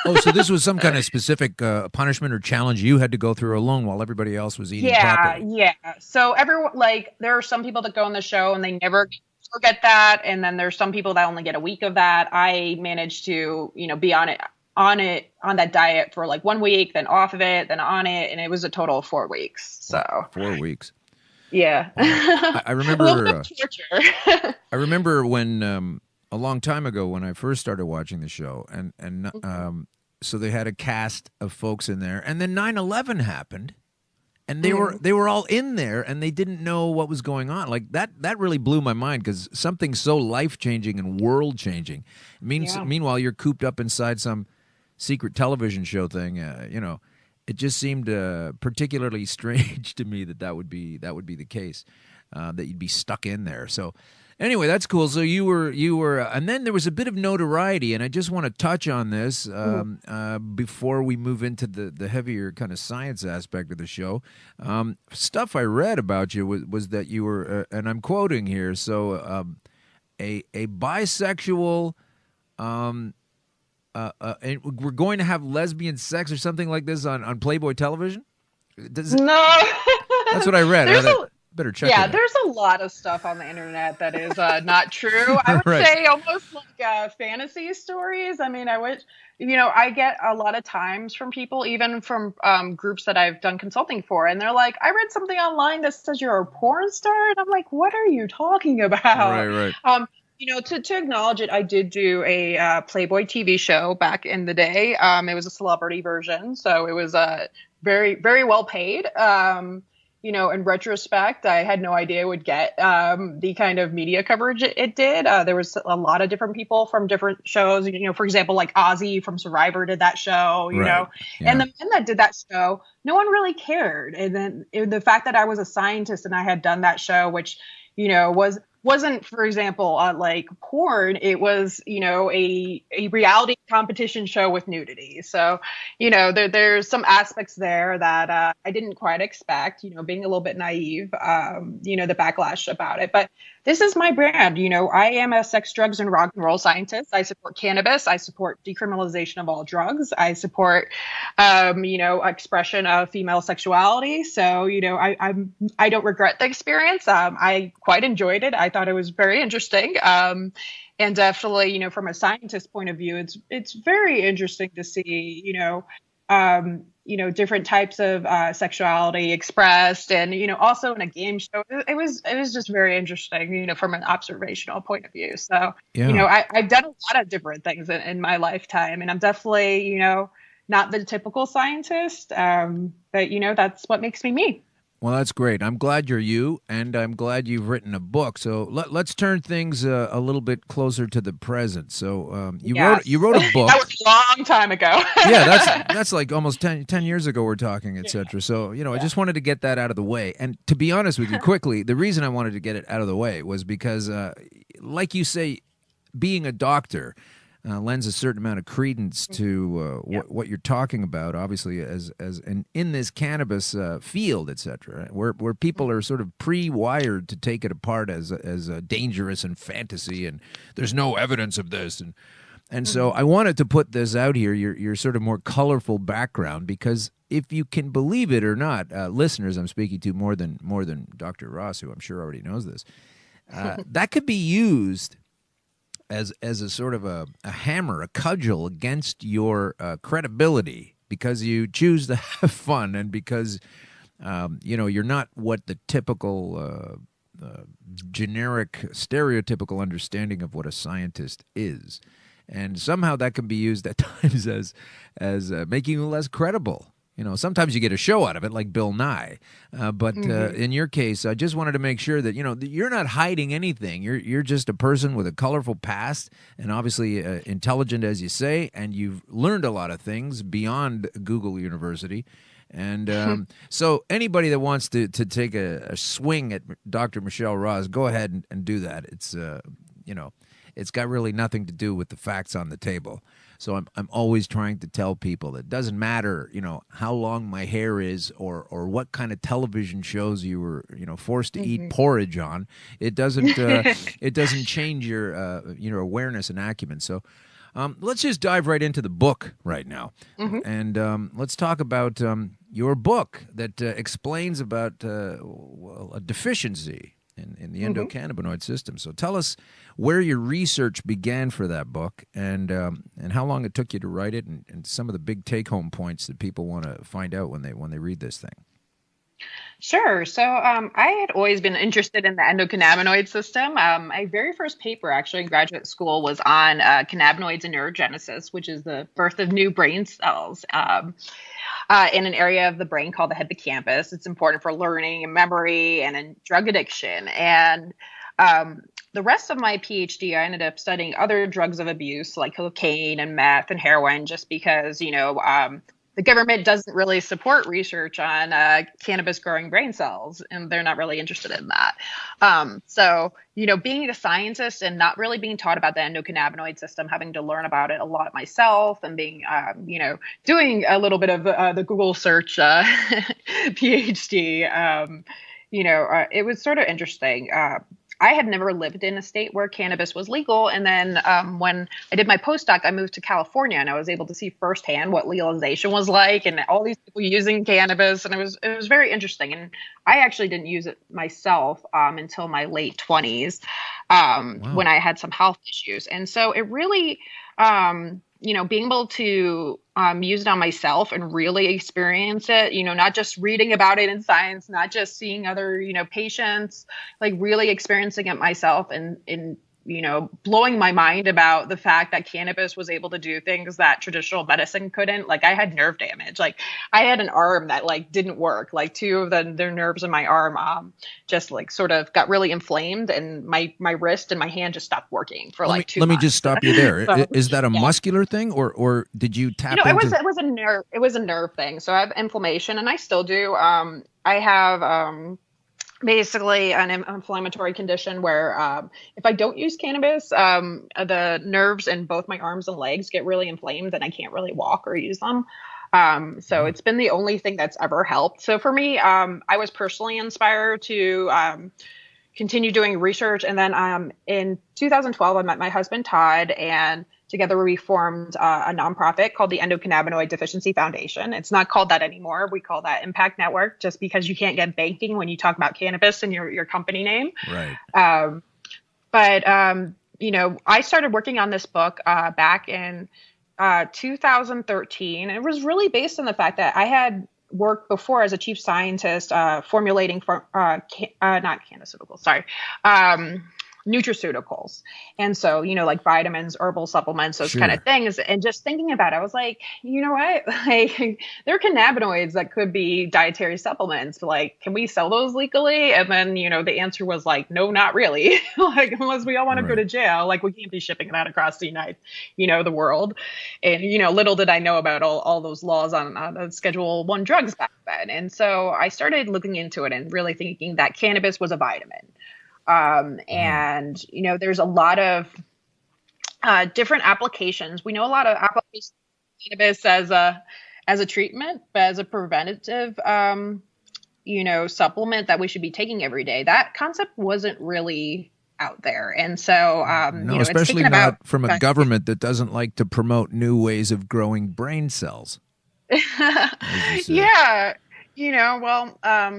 Oh, so this was some kind of specific punishment or challenge you had to go through alone while everybody else was eating properly. Yeah. So everyone, like, there are some people that go on the show and they never get still get that, and then there's some people that only get a week of that. I managed to, be on that diet for like 1 week, then off of it, then on it, and it was a total of 4 weeks. So 4 weeks. Yeah. I remember a little bit of torture. I remember when a long time ago when I first started watching the show, and so they had a cast of folks in there, and then 9/11 happened. And they were all in there, and they didn't know what was going on. Like that really blew my mind, because something so life-changing and world-changing. Meanwhile, you're cooped up inside some secret television show thing. It just seemed particularly strange to me that would be the case, that you'd be stuck in there. So anyway, that's cool. So you were, and then there was a bit of notoriety, and I just want to touch on this before we move into the heavier kind of science aspect of the show. Stuff I read about you was that you were, and I'm quoting here, so a bisexual. And we're going to have lesbian sex or something like this on Playboy television? No. That's what I read. Better check. Yeah, there's a lot of stuff on the internet that is not true. I would Right. say almost like fantasy stories. I mean, I get a lot of times from people, even from groups that I've done consulting for, and they're like, I read something online that says you're a porn star. And I'm like, what are you talking about? Right. To acknowledge it, I did do a Playboy TV show back in the day. It was a celebrity version, so it was very, very well paid. In retrospect, I had no idea it would get the kind of media coverage it did. There was a lot of different people from different shows. For example, like Ozzy from Survivor did that show. Yeah. And the men that did that show, no one really cared. And then the fact that I was a scientist and I had done that show, which wasn't, for example, like porn. It was, a reality competition show with nudity. So, there's some aspects there that I didn't quite expect, being a little bit naive, the backlash about it. But this is my brand. I am a sex, drugs, and rock and roll scientist. I support cannabis. I support decriminalization of all drugs. I support, expression of female sexuality. So, I don't regret the experience. I quite enjoyed it. I thought it was very interesting. And definitely, from a scientist point of view, it's very interesting to see, different types of sexuality expressed, and also in a game show. It was just very interesting, from an observational point of view. So, Yeah. I've done a lot of different things in my lifetime, and I'm definitely, not the typical scientist, but that's what makes me me. Well, that's great. I'm glad you're you, and I'm glad you've written a book. So let's turn things a little bit closer to the present. So you wrote a book. That was a long time ago. Yeah, that's like almost 10 years ago we're talking, etc. So, I just wanted to get that out of the way. And to be honest with you, quickly, the reason I wanted to get it out of the way was because, like you say, being a doctor lends a certain amount of credence to what you're talking about, obviously, as in this cannabis field, etc., where people are sort of pre-wired to take it apart as dangerous and fantasy, and there's no evidence of this, and so I wanted to put this out here, your sort of more colorful background, because if you can believe it or not, listeners, I'm speaking to more than Dr. Ross, who I'm sure already knows this, that could be used as a sort of a hammer, a cudgel against your credibility, because you choose to have fun, and because you're not what the typical generic stereotypical understanding of what a scientist is, and somehow that can be used at times as making you less credible. Sometimes you get a show out of it, like Bill Nye. But in your case, I just wanted to make sure that, that you're not hiding anything. You're just a person with a colorful past, and obviously intelligent, as you say, and you've learned a lot of things beyond Google University. And so anybody that wants to take a swing at Dr. Michele Ross, go ahead and do that. It's, it's got really nothing to do with the facts on the table. So I'm always trying to tell people that it doesn't matter, how long my hair is or what kind of television shows you were, forced to eat porridge on. It doesn't change your awareness and acumen. So let's just dive right into the book right now, and let's talk about your book that explains about a deficiency in the endocannabinoid system. So tell us where your research began for that book and how long it took you to write it, and some of the big take-home points that people want to find out when they read this thing. Sure. So I had always been interested in the endocannabinoid system. My very first paper actually in graduate school was on cannabinoids and neurogenesis, which is the birth of new brain cells in an area of the brain called the hippocampus. It's important for learning and memory and in drug addiction. And the rest of my PhD, I ended up studying other drugs of abuse like cocaine and meth and heroin, just because, the government doesn't really support research on cannabis growing brain cells, and they're not really interested in that. So, being a scientist and not really being taught about the endocannabinoid system, having to learn about it a lot myself, and being, doing a little bit of the Google search PhD, it was sort of interesting. I had never lived in a state where cannabis was legal. And then when I did my postdoc, I moved to California, and I was able to see firsthand what legalization was like and all these people using cannabis. And it was very interesting. And I actually didn't use it myself until my late 20s when I had some health issues. And so it really, being able to use it on myself and really experience it, not just reading about it in science, not just seeing other, patients, like really experiencing it myself and blowing my mind about the fact that cannabis was able to do things that traditional medicine couldn't. Like I had nerve damage. Like I had an arm that didn't work. Like two of the nerves in my arm just sort of got really inflamed, and my wrist and my hand just stopped working for 2 months. Let me just stop you there. So, is that a muscular thing, or did you tap into? It was a nerve. It was a nerve thing. So I have inflammation, and I still do. I have basically an inflammatory condition where if I don't use cannabis, the nerves in both my arms and legs get really inflamed, and I can't really walk or use them. So it's been the only thing that's ever helped. So for me, I was personally inspired to continue doing research. And then in 2012, I met my husband, Todd, and together we formed a nonprofit called the Endocannabinoid Deficiency Foundation. It's not called that anymore. We call that Impact Network, just because you can't get banking when you talk about cannabis in your company name. Right. But I started working on this book back in 2013. And it was really based on the fact that I had worked before as a chief scientist formulating nutraceuticals. And so, like vitamins, herbal supplements, those kind of things. And just thinking about it, I was like, you know what? There are cannabinoids that could be dietary supplements. Can we sell those legally? And then, the answer was no, not really. Unless we all want to go to jail, we can't be shipping that across the the world. And, little did I know about all those laws on Schedule I drugs back then. And so I started looking into it and really thinking that cannabis was a vitamin. And, there's a lot of different applications. We know a lot of applications of cannabis as a treatment, but as a preventative, supplement that we should be taking every day. That concept wasn't really out there. And so, especially not from a government that doesn't like to promote new ways of growing brain cells. Yeah.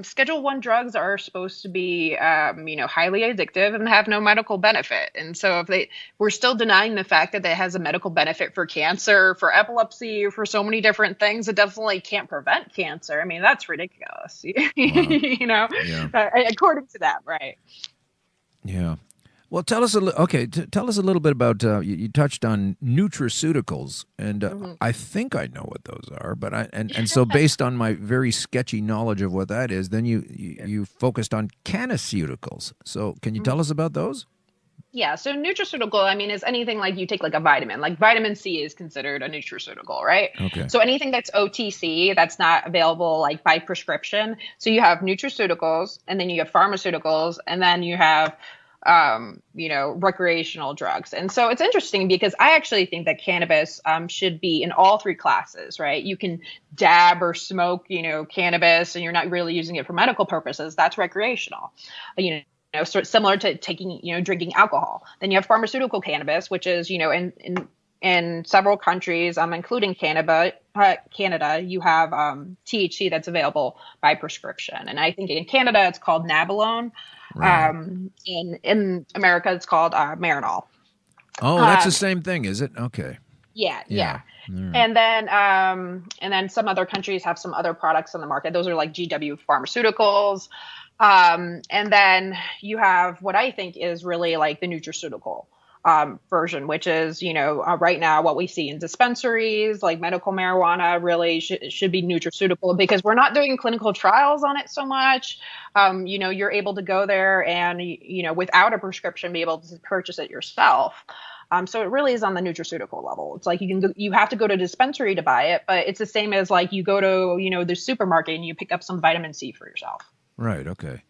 Schedule I drugs are supposed to be, highly addictive and have no medical benefit. And so if we're still denying the fact that it has a medical benefit for cancer, for epilepsy, for so many different things, it definitely can't prevent cancer. I mean, that's ridiculous, according to them. Right. Yeah. Well, tell us a little bit about, you touched on nutraceuticals, and I think I know what those are, but so based on my very sketchy knowledge of what that is, then you focused on cannaceuticals. So can you tell us about those? Yeah, so nutraceutical, is anything you take a vitamin. Like vitamin C is considered a nutraceutical, right? Okay. So anything that's OTC, that's not available by prescription. So you have nutraceuticals, and then you have pharmaceuticals, and then you have recreational drugs. And so it's interesting because I actually think that cannabis should be in all three classes, right? You can dab or smoke, cannabis, and you're not really using it for medical purposes. That's recreational, sort of similar to taking, drinking alcohol. Then you have pharmaceutical cannabis, which is, in several countries, including Canada, you have THC that's available by prescription. And I think in Canada, it's called Nabilone. Right. In America, it's called Marinol. Oh, that's the same thing, is it? Okay. Yeah. Right. And then some other countries have some other products on the market. Those are like GW Pharmaceuticals. And then you have what I think is really like the nutraceutical version, which is, right now what we see in dispensaries, like medical marijuana really should be nutraceutical because we're not doing clinical trials on it so much. You're able to go there and, without a prescription, be able to purchase it yourself. So it really is on the nutraceutical level. It's like you have to go to a dispensary to buy it, but it's the same as like you go to, the supermarket and you pick up some vitamin C for yourself. Right. Okay.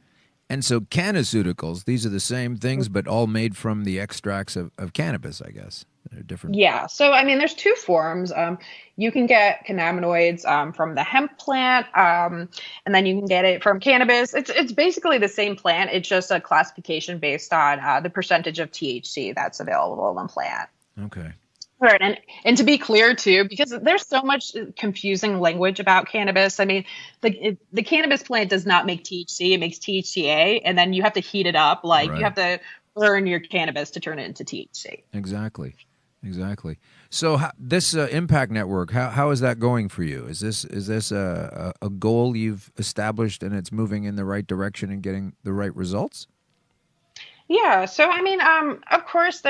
And so cannaceuticals, these are the same things, but all made from the extracts of cannabis, I guess. They're different. Yeah. So, there's two forms. You can get cannabinoids from the hemp plant, and then you can get it from cannabis. It's basically the same plant. It's just a classification based on the percentage of THC that's available in the plant. Okay. Right. And to be clear, too, because there's so much confusing language about cannabis. The cannabis plant does not make THC. It makes THCA, and then you have to heat it up. Like Right. You have to burn your cannabis to turn it into THC. Exactly. So this Impact Network, how is that going for you? Is this a goal you've established and it's moving in the right direction and getting the right results? Yeah. So, of course,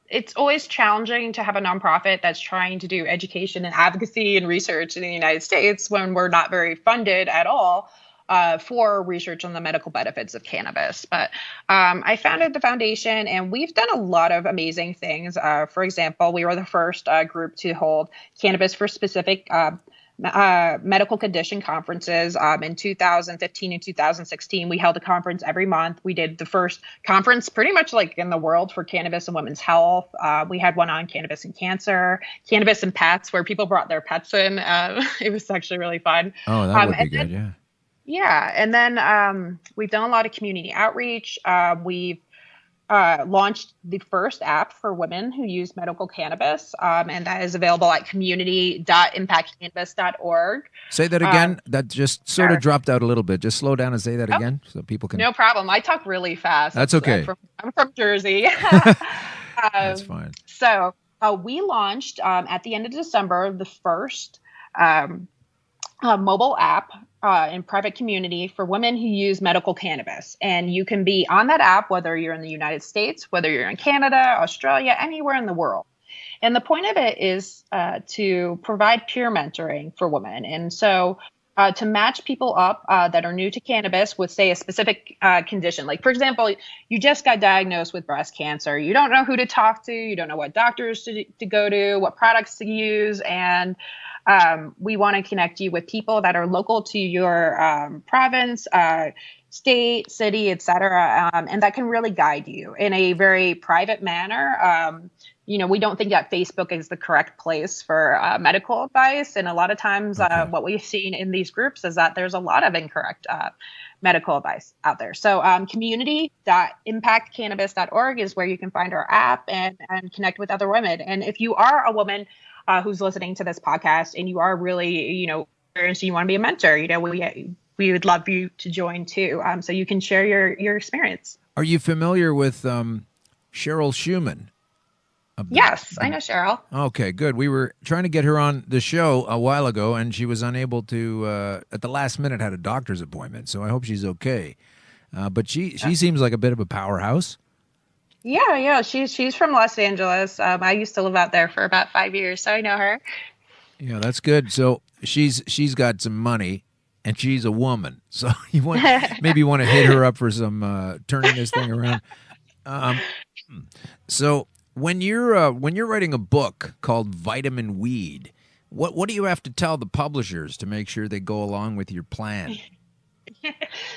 it's always challenging to have a nonprofit that's trying to do education and advocacy and research in the United States when we're not very funded at all for research on the medical benefits of cannabis. But I founded the foundation and we've done a lot of amazing things. For example, we were the first group to hold cannabis for specific medical condition conferences. In 2015 and 2016, we held a conference every month. We did the first conference pretty much like in the world for cannabis and women's health. We had one on cannabis and cancer, cannabis and pets, where people brought their pets in. It was actually really fun. Oh, that would be good. Yeah. Yeah. And then we've done a lot of community outreach. We've launched the first app for women who use medical cannabis, and that is available at community.impactcannabis.org. Say that again. That just sort of dropped out a little bit. Just slow down and say that again so people can. No problem. I talk really fast. That's okay. I'm from Jersey. That's fine. So we launched at the end of December the first mobile app in private community for women who use medical cannabis. And you can be on that app, whether you're in the United States, whether you're in Canada, Australia, anywhere in the world. And the point of it is to provide peer mentoring for women. And so to match people up that are new to cannabis with, say, a specific condition. Like, for example, you just got diagnosed with breast cancer. You don't know who to talk to. You don't know what doctors to go to, what products to use. And we want to connect you with people that are local to your province, state, city, et cetera, and that can really guide you in a very private manner. We don't think that Facebook is the correct place for medical advice. And a lot of times what we've seen in these groups is that there's a lot of incorrect medical advice out there. So community.impactcannabis.org is where you can find our app and connect with other women. And if you are a woman who's listening to this podcast and you are really, experienced, you want to be a mentor, we would love you to join too. So you can share your experience. Are you familiar with Cheryl Schumann? Yes, I know Cheryl. Okay, good. We were trying to get her on the show a while ago, and she was unable to, at the last minute, had a doctor's appointment, so I hope she's okay. But she seems like a bit of a powerhouse. Yeah. She's from Los Angeles. I used to live out there for about 5 years, so I know her. Yeah, that's good. So she's got some money, and she's a woman. So you want to hit her up for some turning this thing around. So when you're writing a book called Vitamin Weed, what do you have to tell the publishers to make sure they go along with your plan?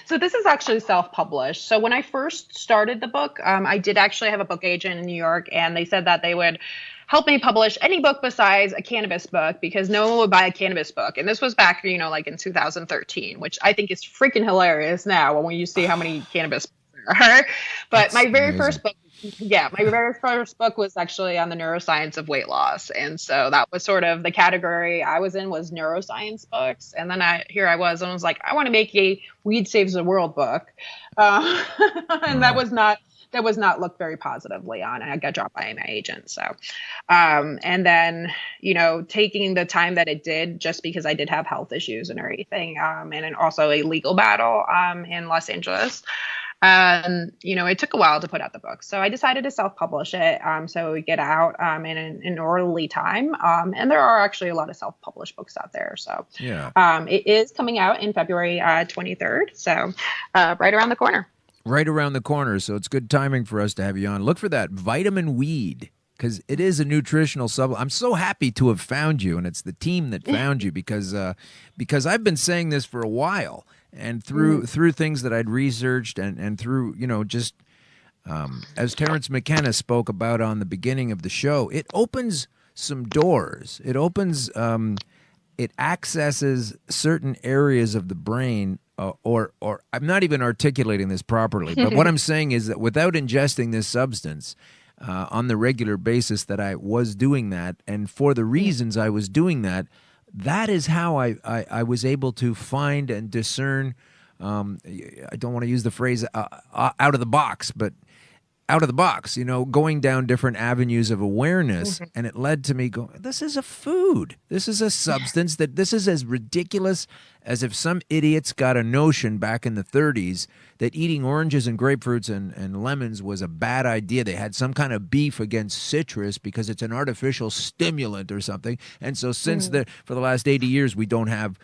So this is actually self-published. So when I first started the book, I did actually have a book agent in New York, and they said that they would help me publish any book besides a cannabis book because no one would buy a cannabis book. And this was back, like in 2013, which I think is freaking hilarious now when you see how many cannabis books there are. But my very first book was Yeah, my very first book was actually on the neuroscience of weight loss, and so that was sort of the category I was in, was neuroscience books. And then I was like, I want to make a weed saves the world book, and that was not looked very positively on. I got dropped by my agent. So, and then taking the time that it did, just because I did have health issues and everything, and then also a legal battle in Los Angeles. It took a while to put out the book. So I decided to self-publish it so it would get out in an orderly time. And there are actually a lot of self-published books out there. So it is coming out in February 23rd. So right around the corner. Right around the corner. So it's good timing for us to have you on. Look for that vitamin weed, because it is a nutritional supplement. I'm so happy to have found you, and it's the team that found you, because I've been saying this for a while. And through things that I'd researched and through, just as Terence McKenna spoke about on the beginning of the show, it opens some doors. It opens, it accesses certain areas of the brain, or I'm not even articulating this properly, but what I'm saying is that without ingesting this substance on the regular basis, that I was doing that, and for the reasons I was doing that, that is how I was able to find and discern, I don't want to use the phrase out of the box, but out of the box, going down different avenues of awareness. And it led to me going, this is a food. This is a substance this is as ridiculous as if some idiots got a notion back in the 30s that eating oranges and grapefruits and lemons was a bad idea. They had some kind of beef against citrus because it's an artificial stimulant or something. And so since for the last 80 years, we don't have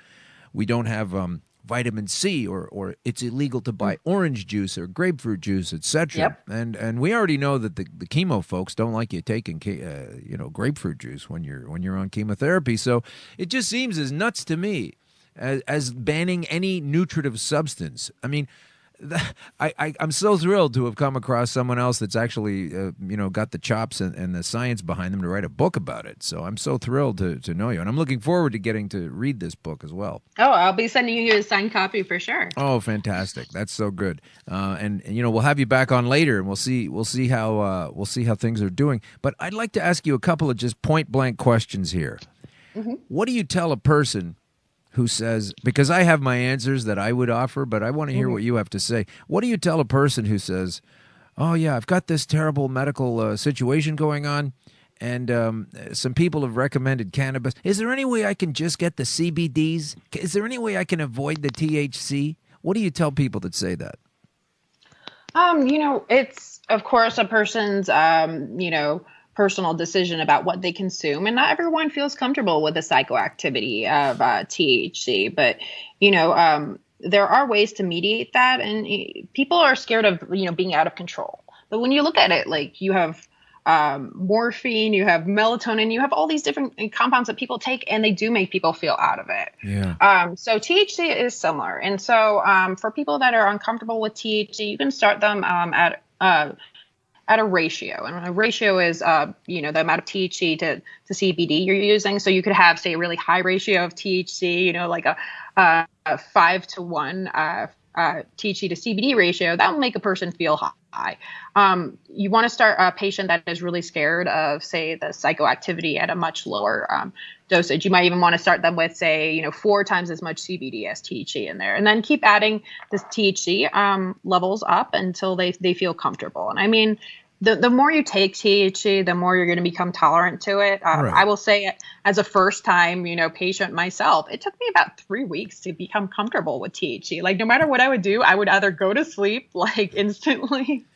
vitamin C, or it's illegal to buy orange juice or grapefruit juice, etc. Yep. And we already know that the chemo folks don't like you taking grapefruit juice when you're on chemotherapy. So it just seems as nuts to me as banning any nutritive substance. I mean, I'm so thrilled to have come across someone else that's actually got the chops and the science behind them to write a book about it. So I'm so thrilled to know you, and I'm looking forward to getting to read this book as well. Oh, I'll be sending you a signed copy for sure. Oh, fantastic! That's so good. And we'll have you back on later, and we'll see how things are doing. But I'd like to ask you a couple of just point blank questions here. What do you tell a person who says, because I have my answers that I would offer, but I want to hear what you have to say. What do you tell a person who says, oh, yeah, I've got this terrible medical situation going on, and some people have recommended cannabis. Is there any way I can just get the CBDs? Is there any way I can avoid the THC? What do you tell people that say that? It's, of course, a person's, personal decision about what they consume, and not everyone feels comfortable with the psychoactivity of THC, but there are ways to mediate that, and people are scared of being out of control. But when you look at it, like, you have morphine, you have melatonin, you have all these different compounds that people take, and they do make people feel out of it. So THC is similar, and so for people that are uncomfortable with THC, you can start them at a ratio, and a ratio is the amount of THC to CBD you're using. So you could have, say, a really high ratio of THC, like a 5-to-1 THC to CBD ratio. That will make a person feel high. You want to start a patient that is really scared of, say, the psychoactivity at a much lower dosage. You might even want to start them with, say, 4 times as much CBD as THC in there, and then keep adding this THC levels up until they feel comfortable. And I mean, the more you take THC, the more you're going to become tolerant to it. Right. I will say, as a first-time, patient myself, it took me about 3 weeks to become comfortable with THC. Like, no matter what I would do, I would either go to sleep like instantly,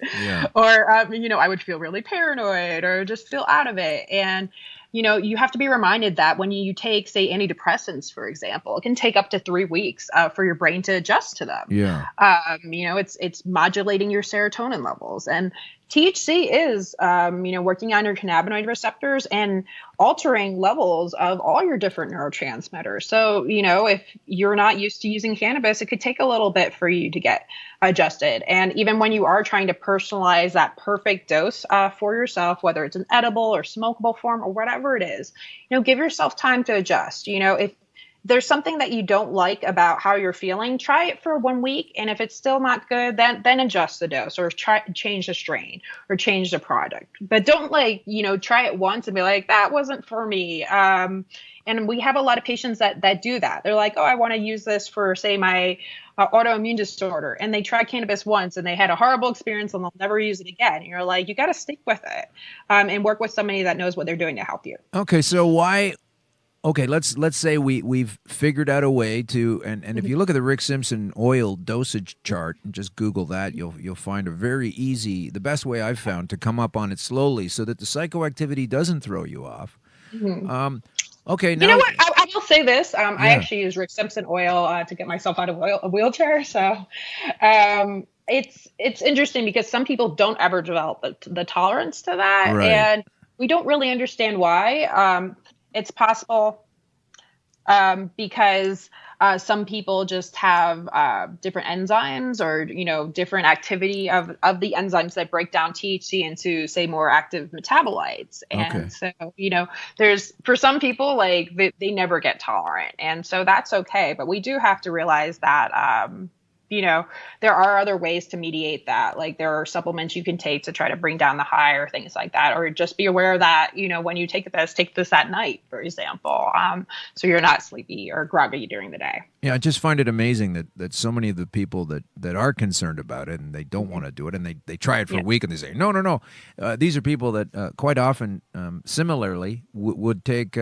or I would feel really paranoid or just feel out of it. And you have to be reminded that when you take, say, antidepressants, for example, it can take up to 3 weeks for your brain to adjust to them. It's modulating your serotonin levels, and THC is, working on your cannabinoid receptors and altering levels of all your different neurotransmitters. So, if you're not used to using cannabis, it could take a little bit for you to get adjusted. And even when you are trying to personalize that perfect dose for yourself, whether it's an edible or smokable form or whatever it is, give yourself time to adjust. there's something that you don't like about how you're feeling, try it for 1 week. And if it's still not good, then adjust the dose or change the strain or change the product. But don't try it once and be like, that wasn't for me. And we have a lot of patients that do that. They're like, oh, I want to use this for, say, my autoimmune disorder. And they tried cannabis once and they had a horrible experience and they'll never use it again. And you're like, you got to stick with it and work with somebody that knows what they're doing to help you. Okay, so why? Okay, let's say we've figured out a way to, and if you look at the Rick Simpson oil dosage chart and just Google that, you'll find a very easy, the best way I've found to come up on it slowly so that the psychoactivity doesn't throw you off. Mm-hmm. Okay, now, you know what? I will say this. I actually use Rick Simpson oil to get myself out of a wheelchair. So it's interesting because some people don't ever develop the tolerance to that, right. And we don't really understand why. It's possible because some people just have different enzymes or, different activity of the enzymes that break down THC into, say, more active metabolites. And so, there's, for some people, like they never get tolerant. And so that's okay. But we do have to realize that, there are other ways to mediate that. Like there are supplements you can take to try to bring down the high or things like that. Or just be aware that, when you take this at night, for example, so you're not sleepy or groggy during the day. Yeah, I just find it amazing that so many of the people that are concerned about it and they don't want to do it and they try it for a week and they say, no. These are people that quite often, similarly, would take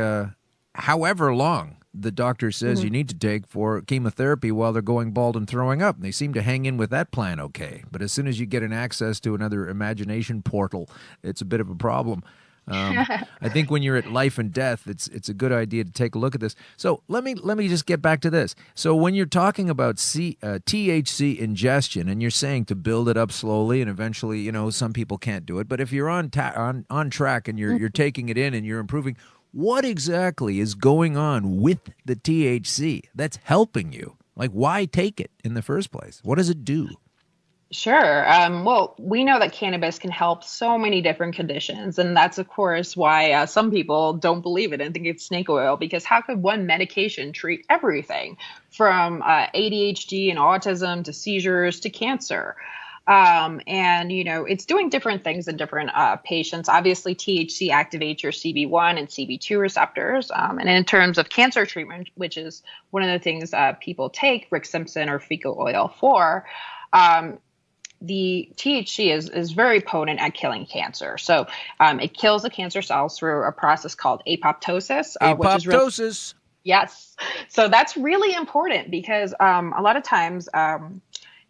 however long the doctor says you need to take for chemotherapy while they're going bald and throwing up. And they seem to hang in with that plan okay. But as soon as you get an access to another imagination portal, it's a bit of a problem. I think when you're at life and death, it's a good idea to take a look at this. So let me just get back to this. So when you're talking about THC ingestion, and you're saying to build it up slowly, and eventually, some people can't do it. But if you're on track and you're taking it in and you're improving, what exactly is going on with the THC that's helping you? Like, why take it in the first place? What does it do? Sure. Well, we know that cannabis can help so many different conditions. And that's, of course, why some people don't believe it and think it's snake oil, because how could one medication treat everything from ADHD and autism to seizures to cancer? And, it's doing different things in different patients. Obviously, THC activates your CB1 and CB2 receptors. And in terms of cancer treatment, which is one of the things people take Rick Simpson or fecal oil for, the THC is very potent at killing cancer. So it kills the cancer cells through a process called apoptosis. Apoptosis. Yes. So that's really important because a lot of times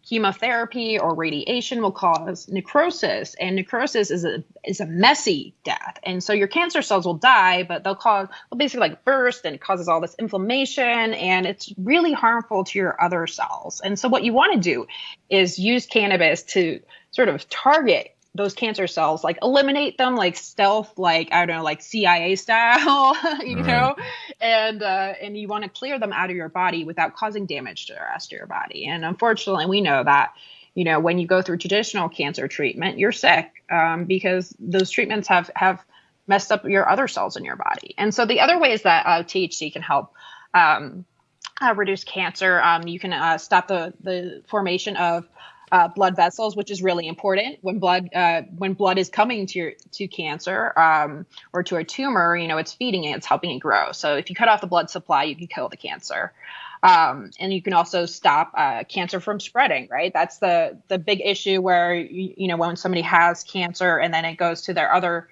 chemotherapy or radiation will cause necrosis, and necrosis is a messy death. And so your cancer cells will die, but they'll basically burst, and it causes all this inflammation, and it's really harmful to your other cells. And so what you want to do is use cannabis to sort of target those cancer cells, like eliminate them, like stealth, like, I don't know, like CIA style, know, and you want to clear them out of your body without causing damage to the rest of your body. And unfortunately, we know that, when you go through traditional cancer treatment, you're sick because those treatments have messed up your other cells in your body. And so the other ways that THC can help reduce cancer, you can stop the formation of blood vessels, which is really important when blood is coming to cancer or to a tumor. It's feeding it, it's helping it grow. So if you cut off the blood supply, you can kill the cancer, and you can also stop cancer from spreading. Right, that's the big issue where when somebody has cancer and then it goes to their other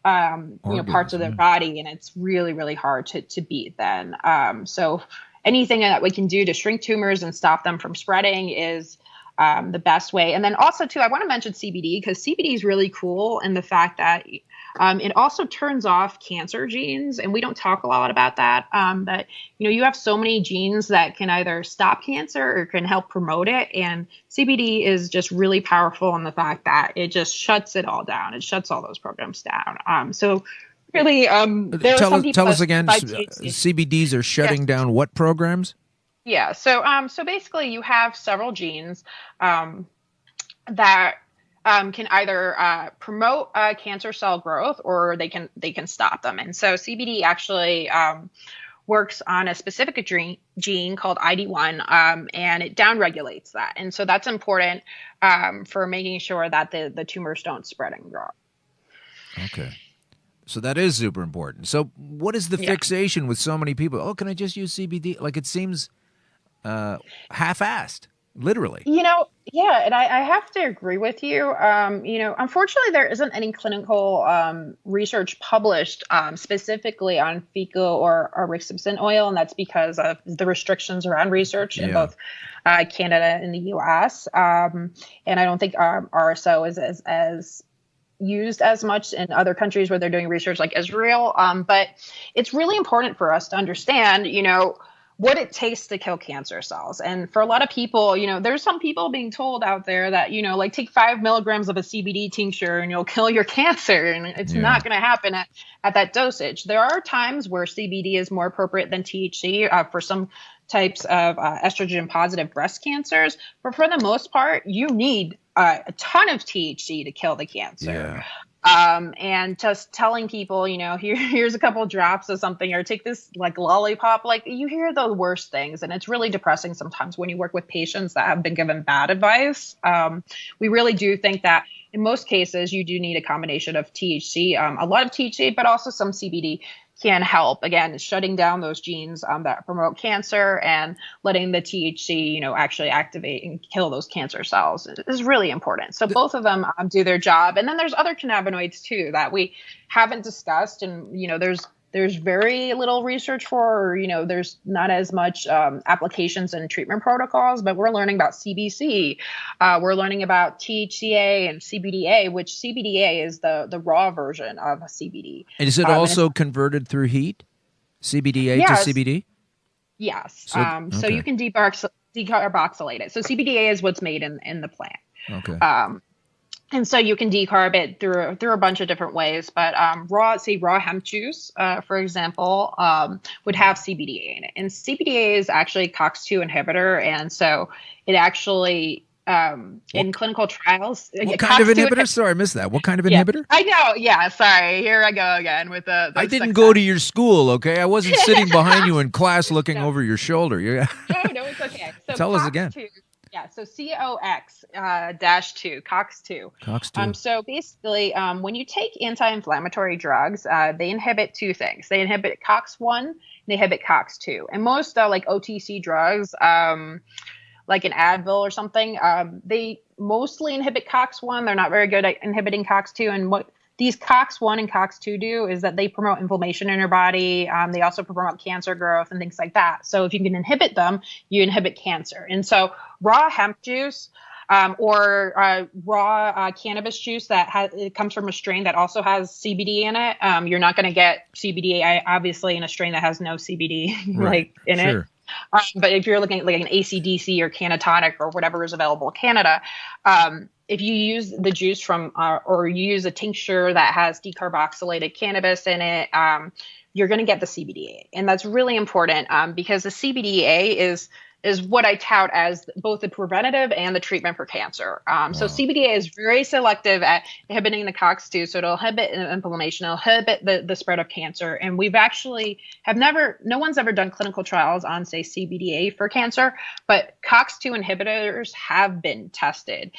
parts of their body, and it's really, really hard to beat then. So anything that we can do to shrink tumors and stop them from spreading is the best way. And then also too, I want to mention CBD, because CBD is really cool in the fact that it also turns off cancer genes, and we don't talk a lot about that. But you have so many genes that can either stop cancer or can help promote it, and CBD is just really powerful in the fact that it just shuts it all down. It shuts all those programs down. So really, tell us again. CBDs are shutting down what programs? Yeah. So basically you have several genes that can either promote cancer cell growth, or they can stop them. And so CBD actually works on a specific gene called ID1, and it downregulates that. And so that's important for making sure that the tumors don't spread and grow. Okay. So that is super important. So what is the fixation with so many people? Oh, can I just use CBD? Like, it seems half-assed, literally. And I have to agree with you. Unfortunately, there isn't any clinical research published specifically on fecal or ricin oil, and that's because of the restrictions around research in both Canada and the U.S. And I don't think RSO is as used as much in other countries where they're doing research like Israel. But it's really important for us to understand, what it takes to kill cancer cells. And for a lot of people, there's some people being told out there that, take 5 milligrams of a CBD tincture and you'll kill your cancer. And it's not going to happen at that dosage. There are times where CBD is more appropriate than THC for some types of estrogen positive breast cancers. But for the most part, you need a ton of THC to kill the cancer. And just telling people, here's a couple drops of something, or take this like lollipop, like you hear the worst things. And it's really depressing sometimes when you work with patients that have been given bad advice. We really do think that in most cases, you do need a combination of THC, a lot of THC, but also some CBD can help. Again, shutting down those genes that promote cancer and letting the THC, actually activate and kill those cancer cells is really important. So both of them do their job. And then there's other cannabinoids too that we haven't discussed. And, there's very little research for, there's not as much applications and treatment protocols, but we're learning about CBC. We're learning about THCA and CBDA, which CBDA is the raw version of CBD. And is it also converted through heat? CBDA to CBD? Yes. So you can decarboxylate it. So CBDA is what's made in the plant. Okay. And so you can decarb it through a bunch of different ways, but raw hemp juice, for example, would have CBDA in it. And CBDA is actually a COX-2 inhibitor, and so it actually in clinical trials. What kind of inhibitor? Sorry, I missed that. What kind of inhibitor? I know. Yeah, sorry. Here I go again with the I didn't go to your school, okay? I wasn't sitting behind you in class looking over your shoulder. No, it's okay. So tell us again. Yeah, so COX-2, COX-2. COX-2. So basically, when you take anti-inflammatory drugs, they inhibit two things. They inhibit COX-1 and they inhibit COX-2. And most like OTC drugs, like an Advil or something, they mostly inhibit COX-1. They're not very good at inhibiting COX-2. And what these COX-1 and COX-2 do is that they promote inflammation in your body. They also promote cancer growth and things like that. So if you can inhibit them, you inhibit cancer. And so raw hemp juice or raw cannabis juice it comes from a strain that also has CBD in it. You're not going to get CBD obviously in a strain that has no CBD in it. But if you're looking at like an ACDC or Canatonic or whatever is available in Canada, if you use the juice from or you use a tincture that has decarboxylated cannabis in it, you're going to get the CBDA. And that's really important because the CBDA is what I tout as both the preventative and the treatment for cancer. So CBDA is very selective at inhibiting the COX-2, so it'll inhibit inflammation, it'll inhibit the spread of cancer. And we've actually no one's ever done clinical trials on, say, CBDA for cancer, but COX-2 inhibitors have been tested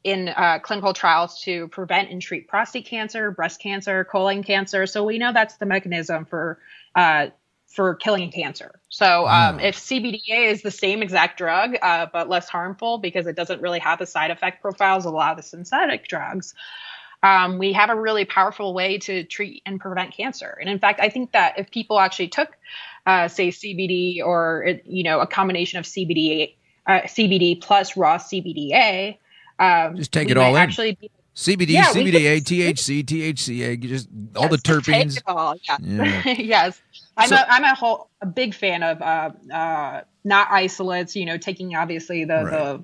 in clinical trials to prevent and treat prostate cancer, breast cancer, colon cancer. So we know that's the mechanism for killing cancer. So if CBDA is the same exact drug, but less harmful because it doesn't really have the side effect profiles of a lot of the synthetic drugs, we have a really powerful way to treat and prevent cancer. And in fact, I think that if people actually took, say, CBD or, a combination of CBD plus raw CBDA, just take it all in. CBD, CBDA, THC, THCA, just all the terpenes. Take it all, yes. I'm a big fan of not isolates, taking obviously the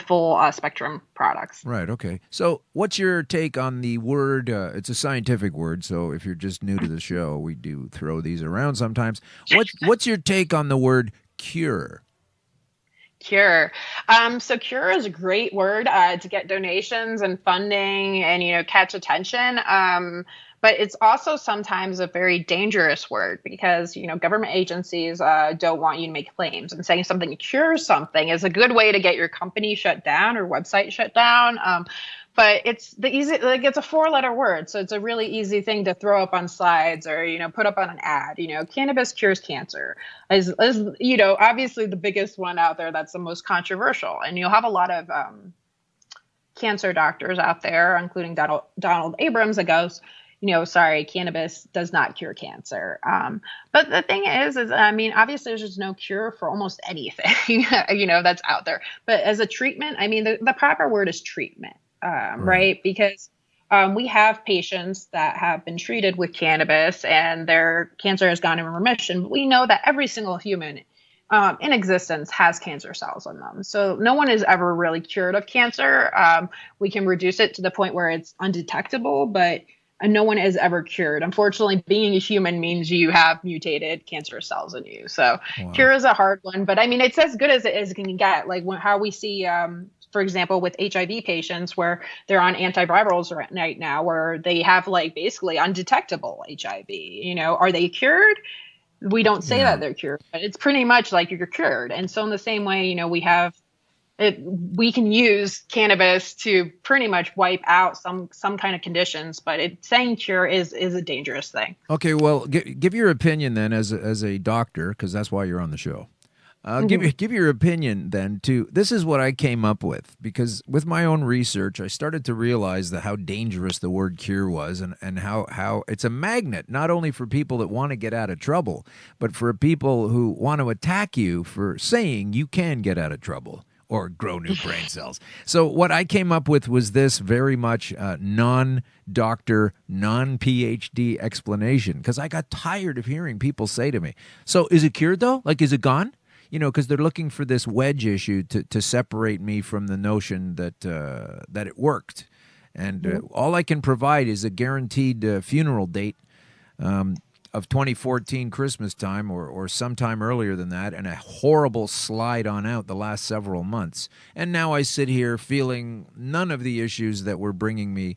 full spectrum products. Right, okay. So what's your take on the word, it's a scientific word, so if you're just new to the show, we do throw these around sometimes. What's your take on the word cure? Cure. So cure is a great word to get donations and funding and, catch attention. But it's also sometimes a very dangerous word because, government agencies don't want you to make claims, and saying something cures something is a good way to get your company shut down or website shut down. But it's it's a 4-letter word. So it's a really easy thing to throw up on slides or, put up on an ad. Cannabis cures cancer is obviously the biggest one out there. That's the most controversial. And you'll have a lot of cancer doctors out there, including Donald Abrams, that goes, sorry, cannabis does not cure cancer. But the thing is, obviously there's just no cure for almost anything, that's out there. But as a treatment, the proper word is treatment, right? Because we have patients that have been treated with cannabis and their cancer has gone in remission. But we know that every single human in existence has cancer cells in them. So no one is ever really cured of cancer. We can reduce it to the point where it's undetectable, but no one is ever cured. Unfortunately, being a human means you have mutated cancer cells in you. So cure is a hard one, but it's as good as it can get. Like how we see, for example, with HIV patients where they're on antivirals right now, where they have basically undetectable HIV. Are they cured? We don't say that they're cured, but it's pretty much like you're cured. And so in the same way, we can use cannabis to pretty much wipe out some kind of conditions, but saying cure is a dangerous thing. Okay, well, give your opinion then as a doctor, because that's why you're on the show. Give your opinion then to, this is what I came up with, because with my own research, I started to realize how dangerous the word cure was and how it's a magnet, not only for people that want to get out of trouble, but for people who want to attack you for saying you can get out of trouble or grow new brain cells. So what I came up with was this very much non-doctor, non-PhD explanation, because I got tired of hearing people say to me, so is it cured though? Is it gone? Because they're looking for this wedge issue to separate me from the notion that it worked. And all I can provide is a guaranteed funeral date of 2014 Christmas time or sometime earlier than that, and a horrible slide on out the last several months. And now I sit here feeling none of the issues that were bringing me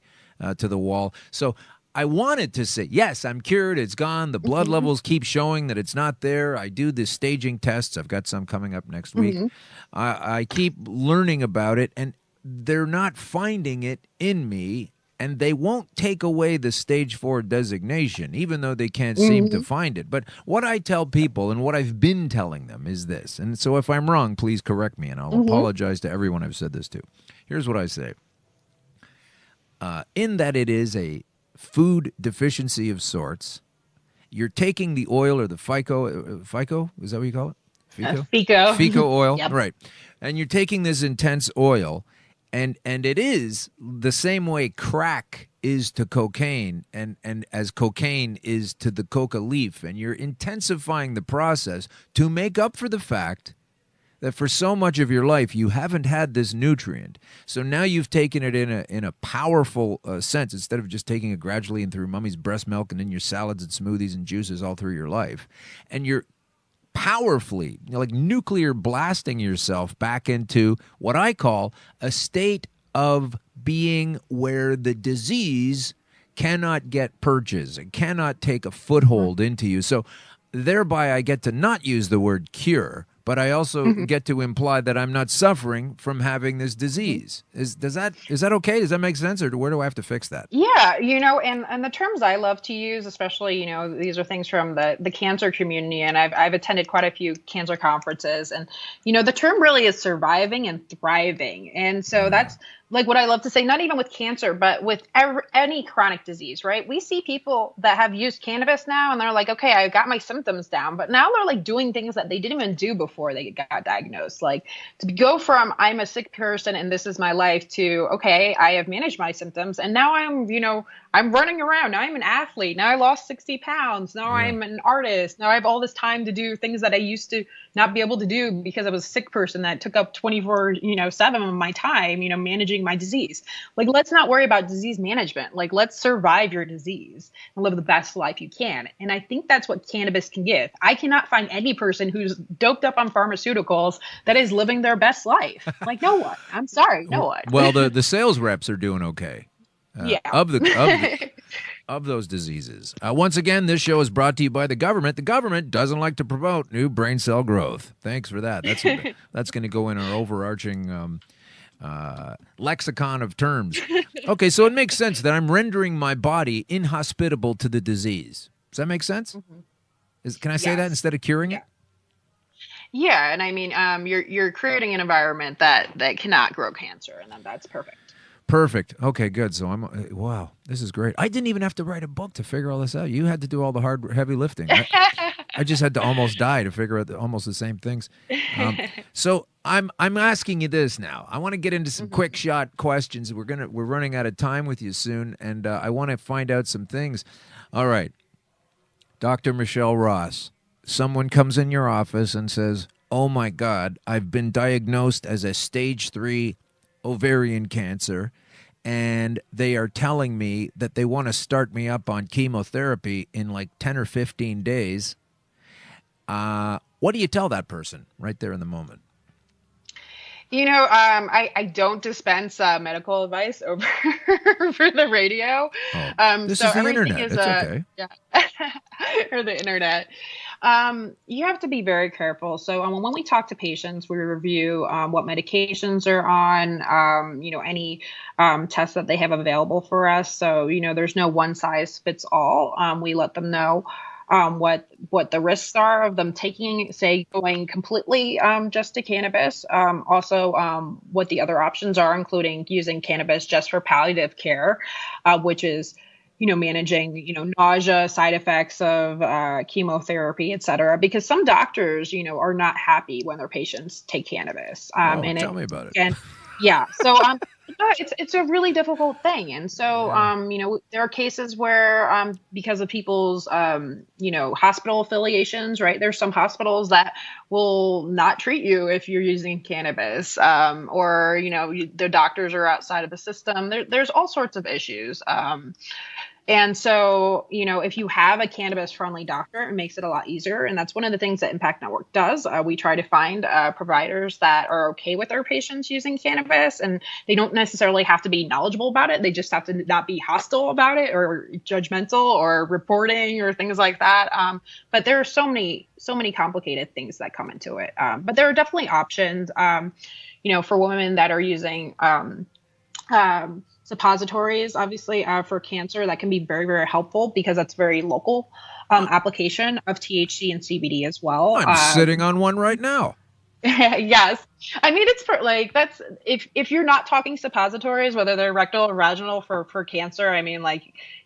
to the wall. So I wanted to say, yes, I'm cured, it's gone, the blood levels keep showing that it's not there. I do the staging tests. I've got some coming up next week. I keep learning about it, and they're not finding it in me, and they won't take away the stage 4 designation, even though they can't seem to find it. But what I tell people and what I've been telling them is this, and so if I'm wrong, please correct me, and I'll apologize to everyone I've said this to. Here's what I say. In that it is a food deficiency of sorts, you're taking the oil or the FICO, is that what you call it? FICO oil, right. And you're taking this intense oil, and it is the same way crack is to cocaine and as cocaine is to the coca leaf, and you're intensifying the process to make up for the fact that for so much of your life you haven't had this nutrient. So now you've taken it in a powerful sense, instead of just taking it gradually and through mommy's breast milk and in your salads and smoothies and juices all through your life. And you're powerfully, like nuclear blasting yourself back into what I call a state of being where the disease cannot get purchase. It cannot take a foothold into you. So thereby I get to not use the word cure, but I also get to imply that I'm not suffering from having this disease. Is that okay? Does that make sense, or where do I have to fix that? Yeah, and the terms I love to use, especially, these are things from the cancer community, and I've attended quite a few cancer conferences, and the term really is surviving and thriving, and so that's like what I love to say, not even with cancer, but with any chronic disease, right? We see people that have used cannabis now and they're like, okay, I got my symptoms down, but now they're like doing things that they didn't even do before they got diagnosed. Like to go from I'm a sick person and this is my life to, okay, I have managed my symptoms and now I'm running around. Now I'm an athlete. Now I lost 60 pounds. Now I'm an artist. Now I have all this time to do things that I used to not be able to do because I was a sick person that took up 24/7 of my time, managing my disease. Like, let's not worry about disease management. Like, let's survive your disease and live the best life you can. And I think that's what cannabis can give. I cannot find any person who's doped up on pharmaceuticals that is living their best life. Like, no one. I'm sorry, no one. Well, the sales reps are doing okay. of those diseases. Once again, this show is brought to you by the government. The government doesn't like to promote new brain cell growth. Thanks for that. That's going to go in our overarching lexicon of terms. Okay, so it makes sense that I'm rendering my body inhospitable to the disease. Does that make sense? Mm-hmm. Can I say that instead of curing it? Yeah, and I mean, you're creating an environment that cannot grow cancer, and then that's perfect. Perfect. Okay, good. So wow, this is great. I didn't even have to write a book to figure all this out. You had to do all the heavy lifting. I just had to almost die to figure out almost the same things. So I'm asking you this now. I want to get into some quick shot questions. We're running out of time with you soon, and I want to find out some things. All right, Dr. Michele Ross. Someone comes in your office and says, "Oh my God, I've been diagnosed as a stage 3 ovarian cancer, and they are telling me that they want to start me up on chemotherapy in like 10 or 15 days. What do you tell that person right there in the moment? You know, I don't dispense medical advice over the radio. This so is the everything internet. is It's okay. or the internet. You have to be very careful. So when we talk to patients, we review what medications are on, any tests that they have available for us. So, there's no one size fits all. We let them know what the risks are of them going completely just to cannabis. Also, what the other options are, including using cannabis just for palliative care, which is managing, nausea, side effects of chemotherapy, et cetera, because some doctors, are not happy when their patients take cannabis. Tell me about it. And yeah, so it's a really difficult thing. And so, there are cases where because of people's, hospital affiliations, right, there's some hospitals that will not treat you if you're using cannabis, or, their doctors are outside of the system. There's all sorts of issues. And so, if you have a cannabis-friendly doctor, it makes it a lot easier. And that's one of the things that Impact Network does. We try to find providers that are okay with their patients using cannabis. And they don't necessarily have to be knowledgeable about it. They just have to not be hostile about it or judgmental or reporting or things like that. But there are so many complicated things that come into it. But there are definitely options, for women that are using suppositories, obviously, for cancer. That can be very, very helpful because that's very local application of THC and CBD as well. I'm sitting on one right now. Yes. I mean, it's for that's if you're not talking suppositories, whether they're rectal or vaginal for cancer, I mean,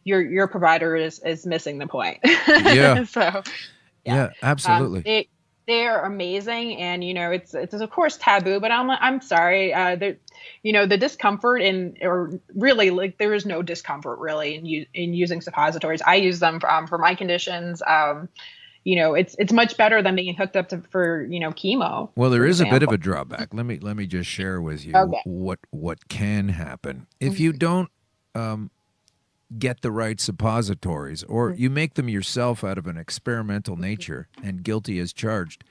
your provider is missing the point. Yeah. So, yeah, absolutely. They're amazing, and it's of course taboo, but I'm sorry, the discomfort there is no discomfort really in using suppositories. I use them for my conditions. It's much better than being hooked up for chemo. Well, there is a bit of a drawback. Let me just share with you what can happen if you don't get the right suppositories, or you make them yourself out of an experimental nature and guilty as charged.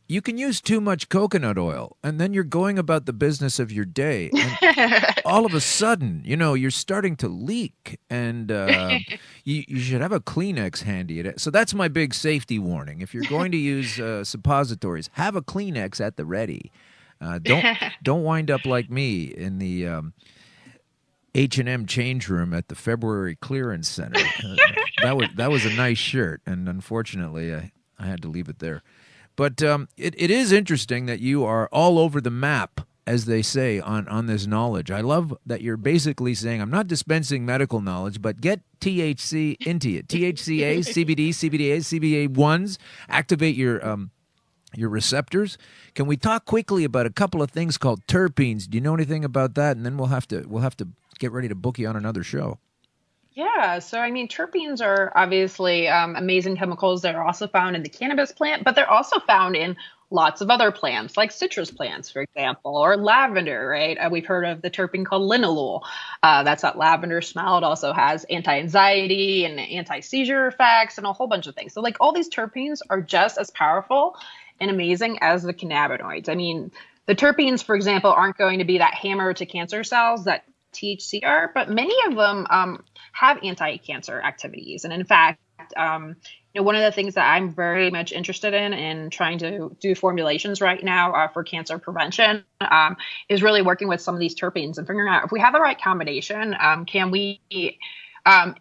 You can use too much coconut oil, and then you're going about the business of your day, and all of a sudden, you're starting to leak, and you should have a Kleenex handy. So that's my big safety warning. If you're going to use suppositories, have a Kleenex at the ready. Don't wind up like me in the H&M change room at the February clearance center. That was a nice shirt, and unfortunately, I had to leave it there. But it is interesting that you are all over the map, as they say, on this knowledge. I love that you're basically saying, I'm not dispensing medical knowledge, but get THC into it. THCA, CBD, CBDA, CBA1s, activate your receptors. Can we talk quickly about a couple of things called terpenes? Do you know anything about that? And then we'll have to get ready to book you on another show. Yeah, so I mean, terpenes are obviously amazing chemicals that are also found in the cannabis plant, but they're also found in lots of other plants, like citrus plants, for example, or lavender, right? We've heard of the terpene called linalool. That's that lavender smell. It also has anti-anxiety and anti-seizure effects and a whole bunch of things. So all these terpenes are just as powerful and amazing as the cannabinoids. I mean, the terpenes, for example, aren't going to be that hammer to cancer cells that THC are, but many of them have anti-cancer activities. And in fact, one of the things that I'm very much interested in trying to do formulations right now for cancer prevention is really working with some of these terpenes and figuring out if we have the right combination, can we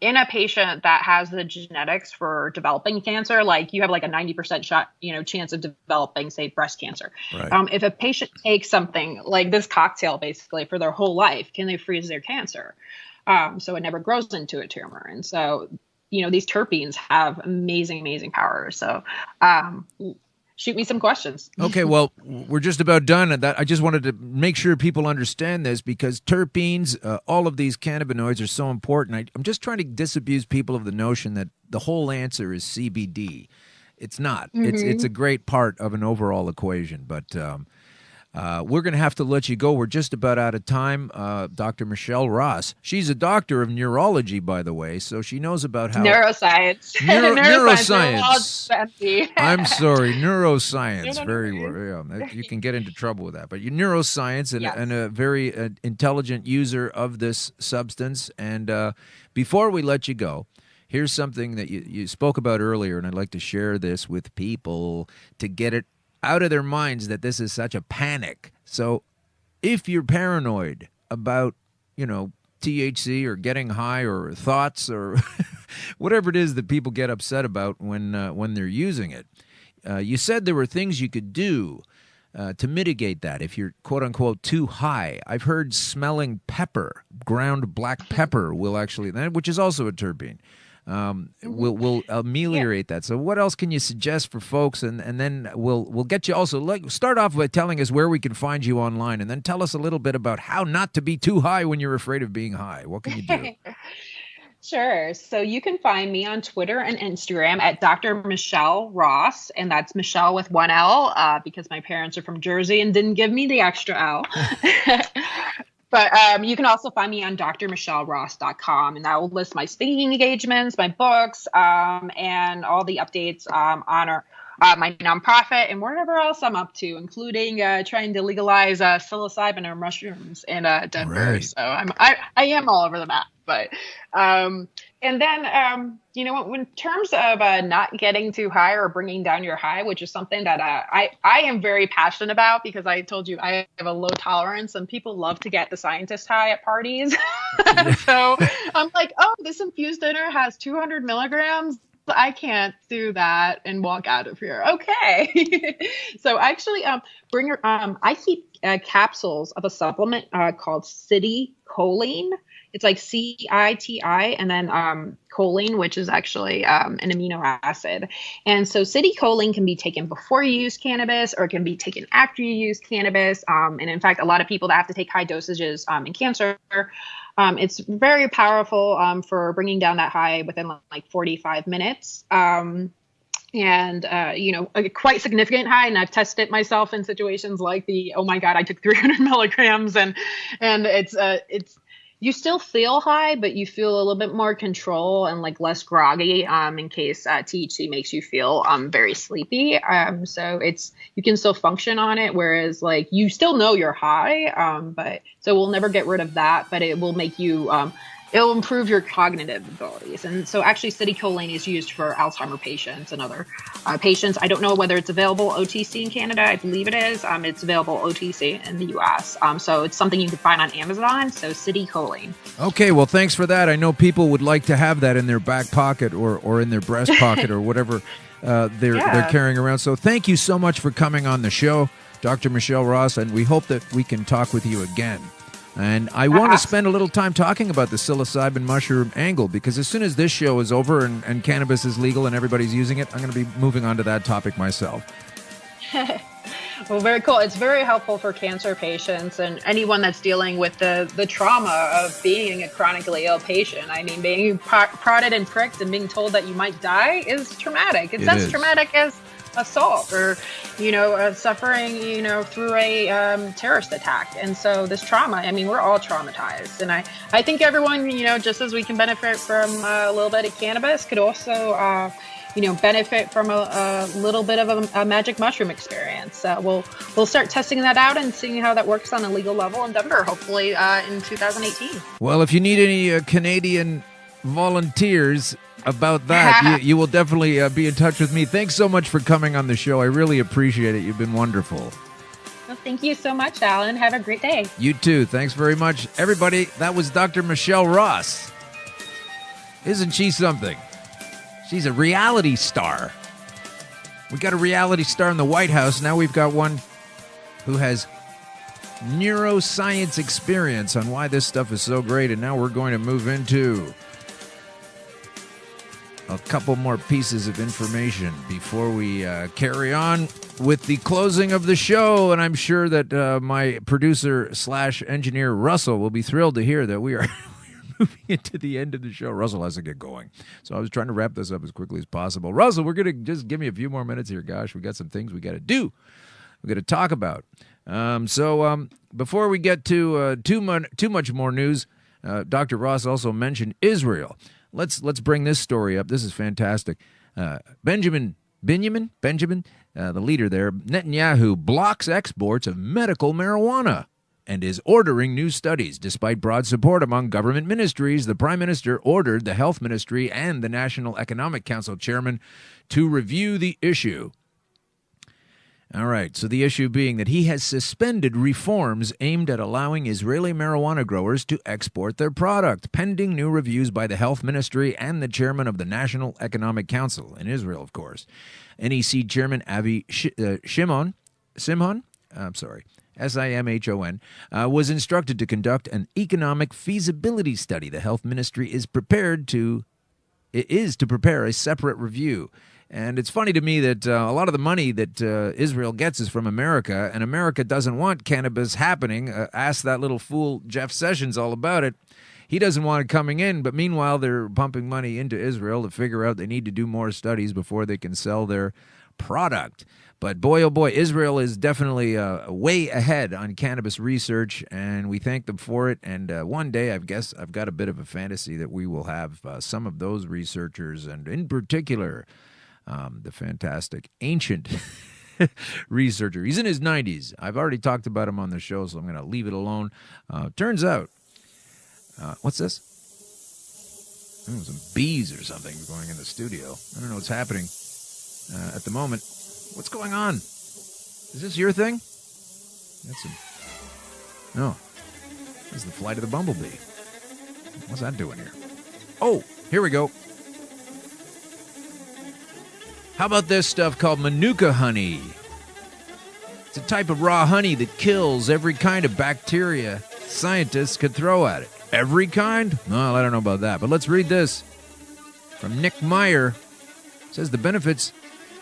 in a patient that has the genetics for developing cancer, like you have like a 90% shot, chance of developing, say, breast cancer. Right. If a patient takes something like this cocktail basically for their whole life, can they freeze their cancer? So it never grows into a tumor. And so, these terpenes have amazing powers. So shoot me some questions. Okay, well, we're just about done. And I just wanted to make sure people understand this because terpenes, all of these cannabinoids are so important. I'm just trying to disabuse people of the notion that the whole answer is CBD. It's not. Mm-hmm. It's a great part of an overall equation, but we're going to have to let you go. We're just about out of time. Dr. Michele Ross. She's a doctor of neurology, by the way, so she knows about how... Neuroscience. Neuroscience. I'm sorry, neuroscience. Very well. Yeah, you can get into trouble with that. But you're neuroscience and a very intelligent user of this substance. And before we let you go, here's something that you spoke about earlier, and I'd like to share this with people to get it out of their minds that this is such a panic. So if you're paranoid about, THC or getting high or thoughts or whatever it is that people get upset about when they're using it, you said there were things you could do to mitigate that if you're quote-unquote too high. I've heard smelling pepper, ground black pepper will actually, which is also a terpene, will ameliorate that. So what else can you suggest for folks? And then we'll get you also, start off by telling us where we can find you online, and then tell us a little bit about how not to be too high when you're afraid of being high. What can you do? Sure. So you can find me on Twitter and Instagram at Dr. Michele Ross, and that's Michelle with one L because my parents are from Jersey and didn't give me the extra L. But you can also find me on drmicheleross.com, and that will list my speaking engagements, my books, and all the updates on my nonprofit and whatever else I'm up to, including trying to legalize psilocybin or mushrooms in Denver. Right. So I am all over the map. But and then in terms of not getting too high or bringing down your high, which is something that I am very passionate about because I told you I have a low tolerance and people love to get the scientist high at parties. So I'm like, oh, this infused dinner has 200 milligrams. I can't do that and walk out of here. Okay. So actually I keep capsules of a supplement called City Choline. It's like CITI and then choline, which is actually an amino acid. And so City Choline can be taken before you use cannabis or it can be taken after you use cannabis. And in fact, a lot of people that have to take high dosages in cancer, it's very powerful for bringing down that high within like 45 minutes. A quite significant high. And I've tested it myself in situations like oh my God, I took 300 milligrams and it's, you still feel high, but you feel a little bit more control and like less groggy in case THC makes you feel very sleepy. So you can still function on it, whereas like you still know you're high, but so we'll never get rid of that, but it will make you it'll improve your cognitive abilities. And so actually City Choline is used for Alzheimer patients and other patients. I don't know whether it's available OTC in Canada. I believe it is. It's available OTC in the US. So it's something you can find on Amazon. So City Choline. Okay, well, thanks for that. I know people would like to have that in their back pocket or in their breast pocket or whatever they're carrying around. So thank you so much for coming on the show, Dr. Michele Ross, and we hope that we can talk with you again. And I want to spend a little time talking about the psilocybin mushroom angle because as soon as this show is over and cannabis is legal and everybody's using it, I'm going to be moving on to that topic myself. Well, very cool. It's very helpful for cancer patients and anyone that's dealing with the trauma of being a chronically ill patient. I mean, being prodded and pricked and being told that you might die is traumatic. It's as traumatic as assault or suffering through a terrorist attack. And so this trauma, I mean, we're all traumatized, and I think everyone just as we can benefit from a little bit of cannabis could also benefit from a little bit of a magic mushroom experience. We'll start testing that out and seeing how that works on a legal level in Denver, hopefully in 2018. Well, if you need any Canadian volunteers about that, you will definitely be in touch with me. Thanks so much for coming on the show. I really appreciate it. You've been wonderful. Well, thank you so much, Alan. Have a great day. You too. Thanks very much. Everybody, that was Dr. Michele Ross. Isn't she something? She's a reality star. We got a reality star in the White House. Now we've got one who has neuroscience experience on why this stuff is so great. And now we're going to move into a couple more pieces of information before we carry on with the closing of the show. And I'm sure that my producer / engineer Russell will be thrilled to hear that we are moving into the end of the show. Russell has to get going. So I was trying to wrap this up as quickly as possible. Russell, we're going to just give me a few more minutes here. Gosh, we got some things we got to do. We got to talk about. So before we get to too much more news, Dr. Ross also mentioned Israel. Let's bring this story up. This is fantastic. Benjamin, the leader there, Netanyahu blocks exports of medical marijuana and is ordering new studies. Despite broad support among government ministries, the Prime Minister ordered the Health Ministry and the National Economic Council chairman to review the issue. All right, so the issue being that he has suspended reforms aimed at allowing Israeli marijuana growers to export their product, pending new reviews by the Health Ministry and the chairman of the National Economic Council, in Israel, of course. NEC Chairman Avi Simon, Simon, was instructed to conduct an economic feasibility study. The Health Ministry is to prepare a separate review. And it's funny to me that a lot of the money that Israel gets is from America, and America doesn't want cannabis happening. Ask that little fool Jeff Sessions all about it. He doesn't want it coming in, but meanwhile they're pumping money into Israel to figure out they need to do more studies before they can sell their product. But boy, oh boy, Israel is definitely way ahead on cannabis research, and we thank them for it. And one day, I guess I've got a bit of a fantasy that we will have some of those researchers, and in particular, the fantastic ancient researcher. He's in his 90s. I've already talked about him on the show, so I'm going to leave it alone. Turns out, what's this? Some bees or something going in the studio. I don't know what's happening at the moment. What's going on? Is this your thing? No. This is the flight of the bumblebee. What's that doing here? Oh, here we go. How about this stuff called Manuka honey? It's a type of raw honey that kills every kind of bacteria scientists could throw at it. Every kind? Well, I don't know about that, but let's read this. From Nick Meyer. It says the benefits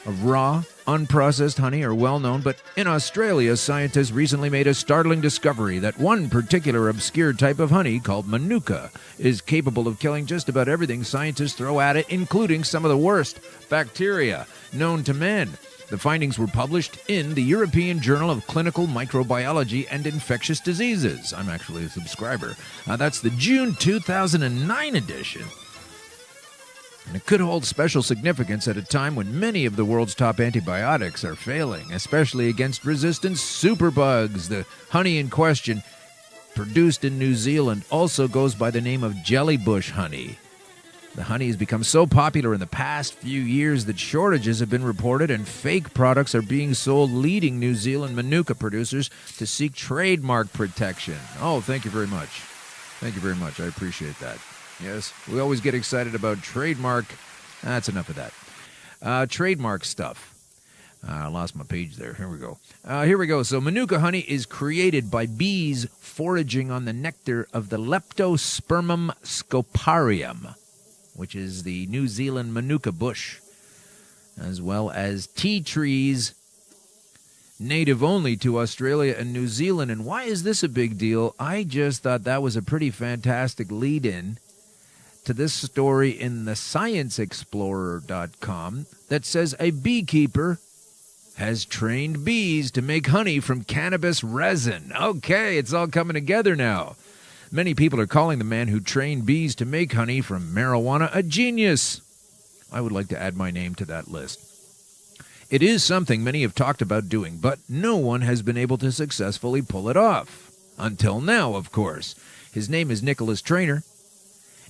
of raw, unprocessed honey are well known, but in Australia, scientists recently made a startling discovery that one particular obscure type of honey, called Manuka, is capable of killing just about everything scientists throw at it, including some of the worst bacteria known to man. The findings were published in the European Journal of Clinical Microbiology and Infectious Diseases. I'm actually a subscriber. That's the June 2009 edition. And it could hold special significance at a time when many of the world's top antibiotics are failing, especially against resistant superbugs. The honey in question, produced in New Zealand, also goes by the name of jellybush honey. The honey has become so popular in the past few years that shortages have been reported and fake products are being sold, leading New Zealand Manuka producers to seek trademark protection. Oh, thank you very much. Thank you very much. I appreciate that. Yes, we always get excited about trademark. That's enough of that. Trademark stuff. I lost my page there. Here we go. Here we go. So Manuka honey is created by bees foraging on the nectar of the Leptospermum scoparium, which is the New Zealand Manuka bush, as well as tea trees native only to Australia and New Zealand. And why is this a big deal? I just thought that was a pretty fantastic lead-in to this story in the ScienceExplorer.com that says a beekeeper has trained bees to make honey from cannabis resin. Okay, it's all coming together now. Many people are calling the man who trained bees to make honey from marijuana a genius. I would like to add my name to that list. It is something many have talked about doing, but no one has been able to successfully pull it off. Until now, of course. His name is Nicholas Trainer,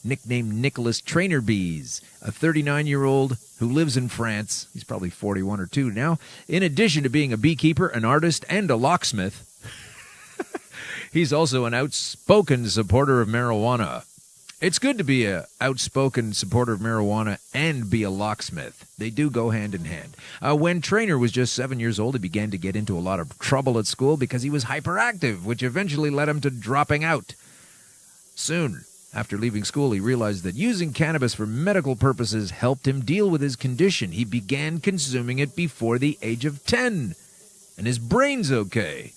nicknamed Nicholas Trainer Bees, a 39-year-old who lives in France. He's probably 41 or 2 now. In addition to being a beekeeper, an artist, and a locksmith, he's also an outspoken supporter of marijuana. It's good to be an outspoken supporter of marijuana and be a locksmith. They do go hand in hand. When Trainer was just 7 years old, he began to get into a lot of trouble at school because he was hyperactive, which eventually led him to dropping out. Soon after leaving school, he realized that using cannabis for medical purposes helped him deal with his condition. He began consuming it before the age of 10, and his brain's okay.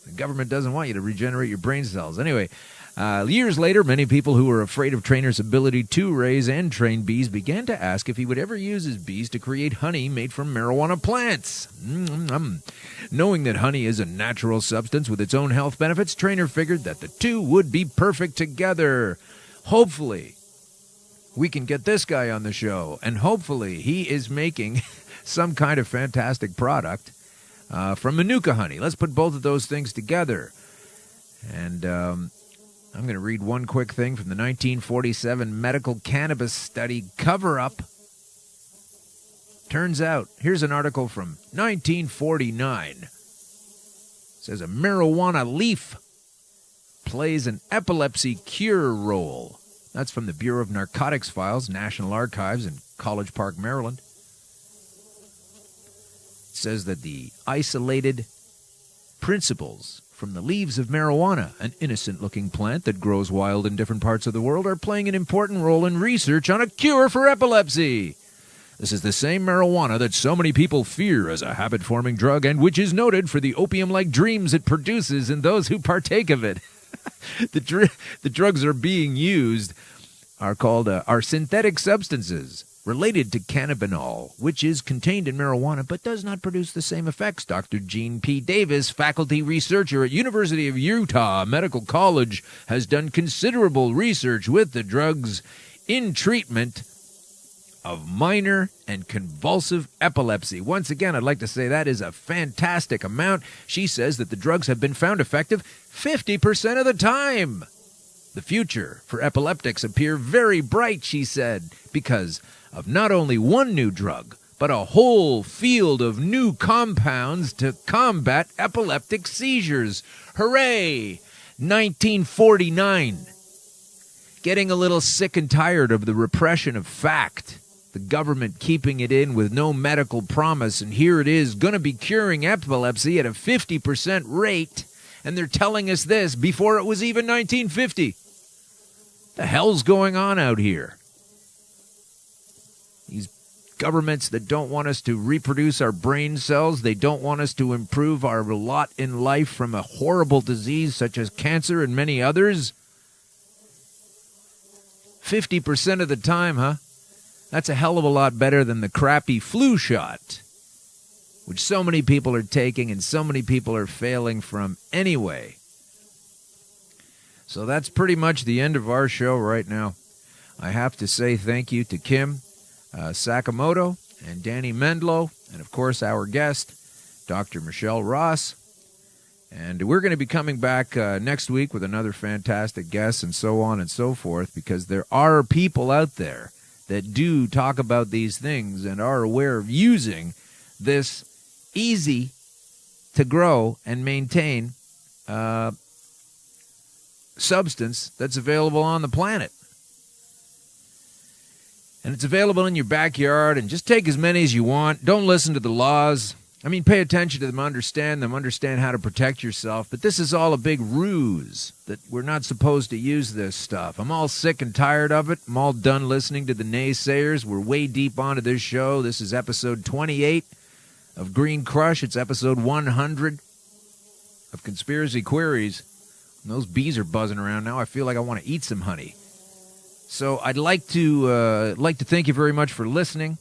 The government doesn't want you to regenerate your brain cells. Anyway, years later, many people who were afraid of Trainer's ability to raise and train bees began to ask if he would ever use his bees to create honey made from marijuana plants. Knowing that honey is a natural substance with its own health benefits, Trainer figured that the two would be perfect together. Hopefully, we can get this guy on the show, and hopefully he is making some kind of fantastic product from Manuka honey. Let's put both of those things together. And I'm going to read one quick thing from the 1947 medical cannabis study cover-up. Turns out, here's an article from 1949. It says a marijuana leaf plays an epilepsy cure role. That's from the Bureau of Narcotics Files, National Archives in College Park, Maryland. It says that the isolated principles from the leaves of marijuana, an innocent-looking plant that grows wild in different parts of the world, are playing an important role in research on a cure for epilepsy. This is the same marijuana that so many people fear as a habit-forming drug and which is noted for the opium-like dreams it produces in those who partake of it. The drugs are being used are synthetic substances related to cannabinol, which is contained in marijuana but does not produce the same effects. Dr. Gene P. Davis, faculty researcher at University of Utah Medical College, has done considerable research with the drugs in treatment of minor and convulsive epilepsy. Once again, I'd like to say that is a fantastic amount. She says that the drugs have been found effective 50% of the time. The future for epileptics appear very bright, she said, because of not only one new drug, but a whole field of new compounds to combat epileptic seizures. Hooray! 1949. Getting a little sick and tired of the repression of fact. The government keeping it in with no medical promise, and here it is, going to be curing epilepsy at a 50% rate, and they're telling us this before it was even 1950. The hell's going on out here? These governments that don't want us to reproduce our brain cells, they don't want us to improve our lot in life from a horrible disease such as cancer and many others. 50% of the time, huh? That's a hell of a lot better than the crappy flu shot, which so many people are taking and so many people are failing from anyway. So that's pretty much the end of our show right now. I have to say thank you to Kim Sakamoto and Danny Mendlow, and of course our guest, Dr. Michele Ross. And we're going to be coming back next week with another fantastic guest and so on and so forth, because there are people out there that do talk about these things and are aware of using this easy to grow and maintain substance that's available on the planet. And it's available in your backyard, and just take as many as you want. Don't listen to the laws. I mean, pay attention to them, understand how to protect yourself. But this is all a big ruse that we're not supposed to use this stuff. I'm all sick and tired of it. I'm all done listening to the naysayers. We're way deep onto this show. This is episode 28 of Green Crush. It's episode 100 of Conspiracy Queries. And those bees are buzzing around now. I feel like I want to eat some honey. So I'd like to thank you very much for listening.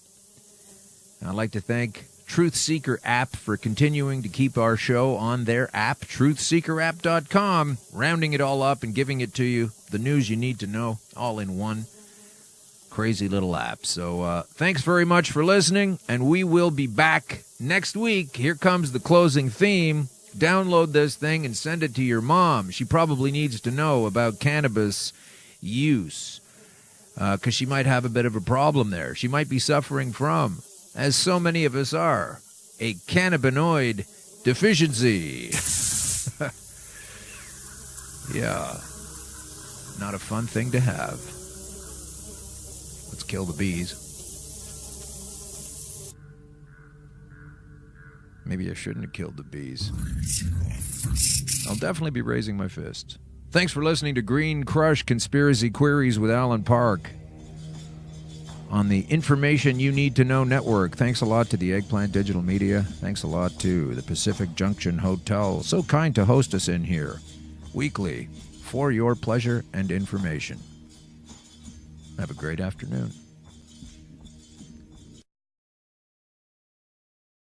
I'd like to thank Truth Seeker app for continuing to keep our show on their app, truthseekerapp.com, rounding it all up and giving it to you, the news you need to know, all in one. Of Crazy little app. So thanks very much for listening, and we will be back next week. Here comes the closing theme. Download this thing and send it to your mom. She probably needs to know about cannabis use because she might have a bit of a problem there. She might be suffering from, as so many of us are, a cannabinoid deficiency. Yeah. Not a fun thing to have. Let's kill the bees. Maybe I shouldn't have killed the bees. I'll definitely be raising my fist. Thanks for listening to Green Crush Conspiracy Queries with Alan Park on the Information You Need to Know Network. Thanks a lot to the Eggplant Digital Media. Thanks a lot to the Pacific Junction Hotel. So kind to host us in here weekly for your pleasure and information. Have a great afternoon.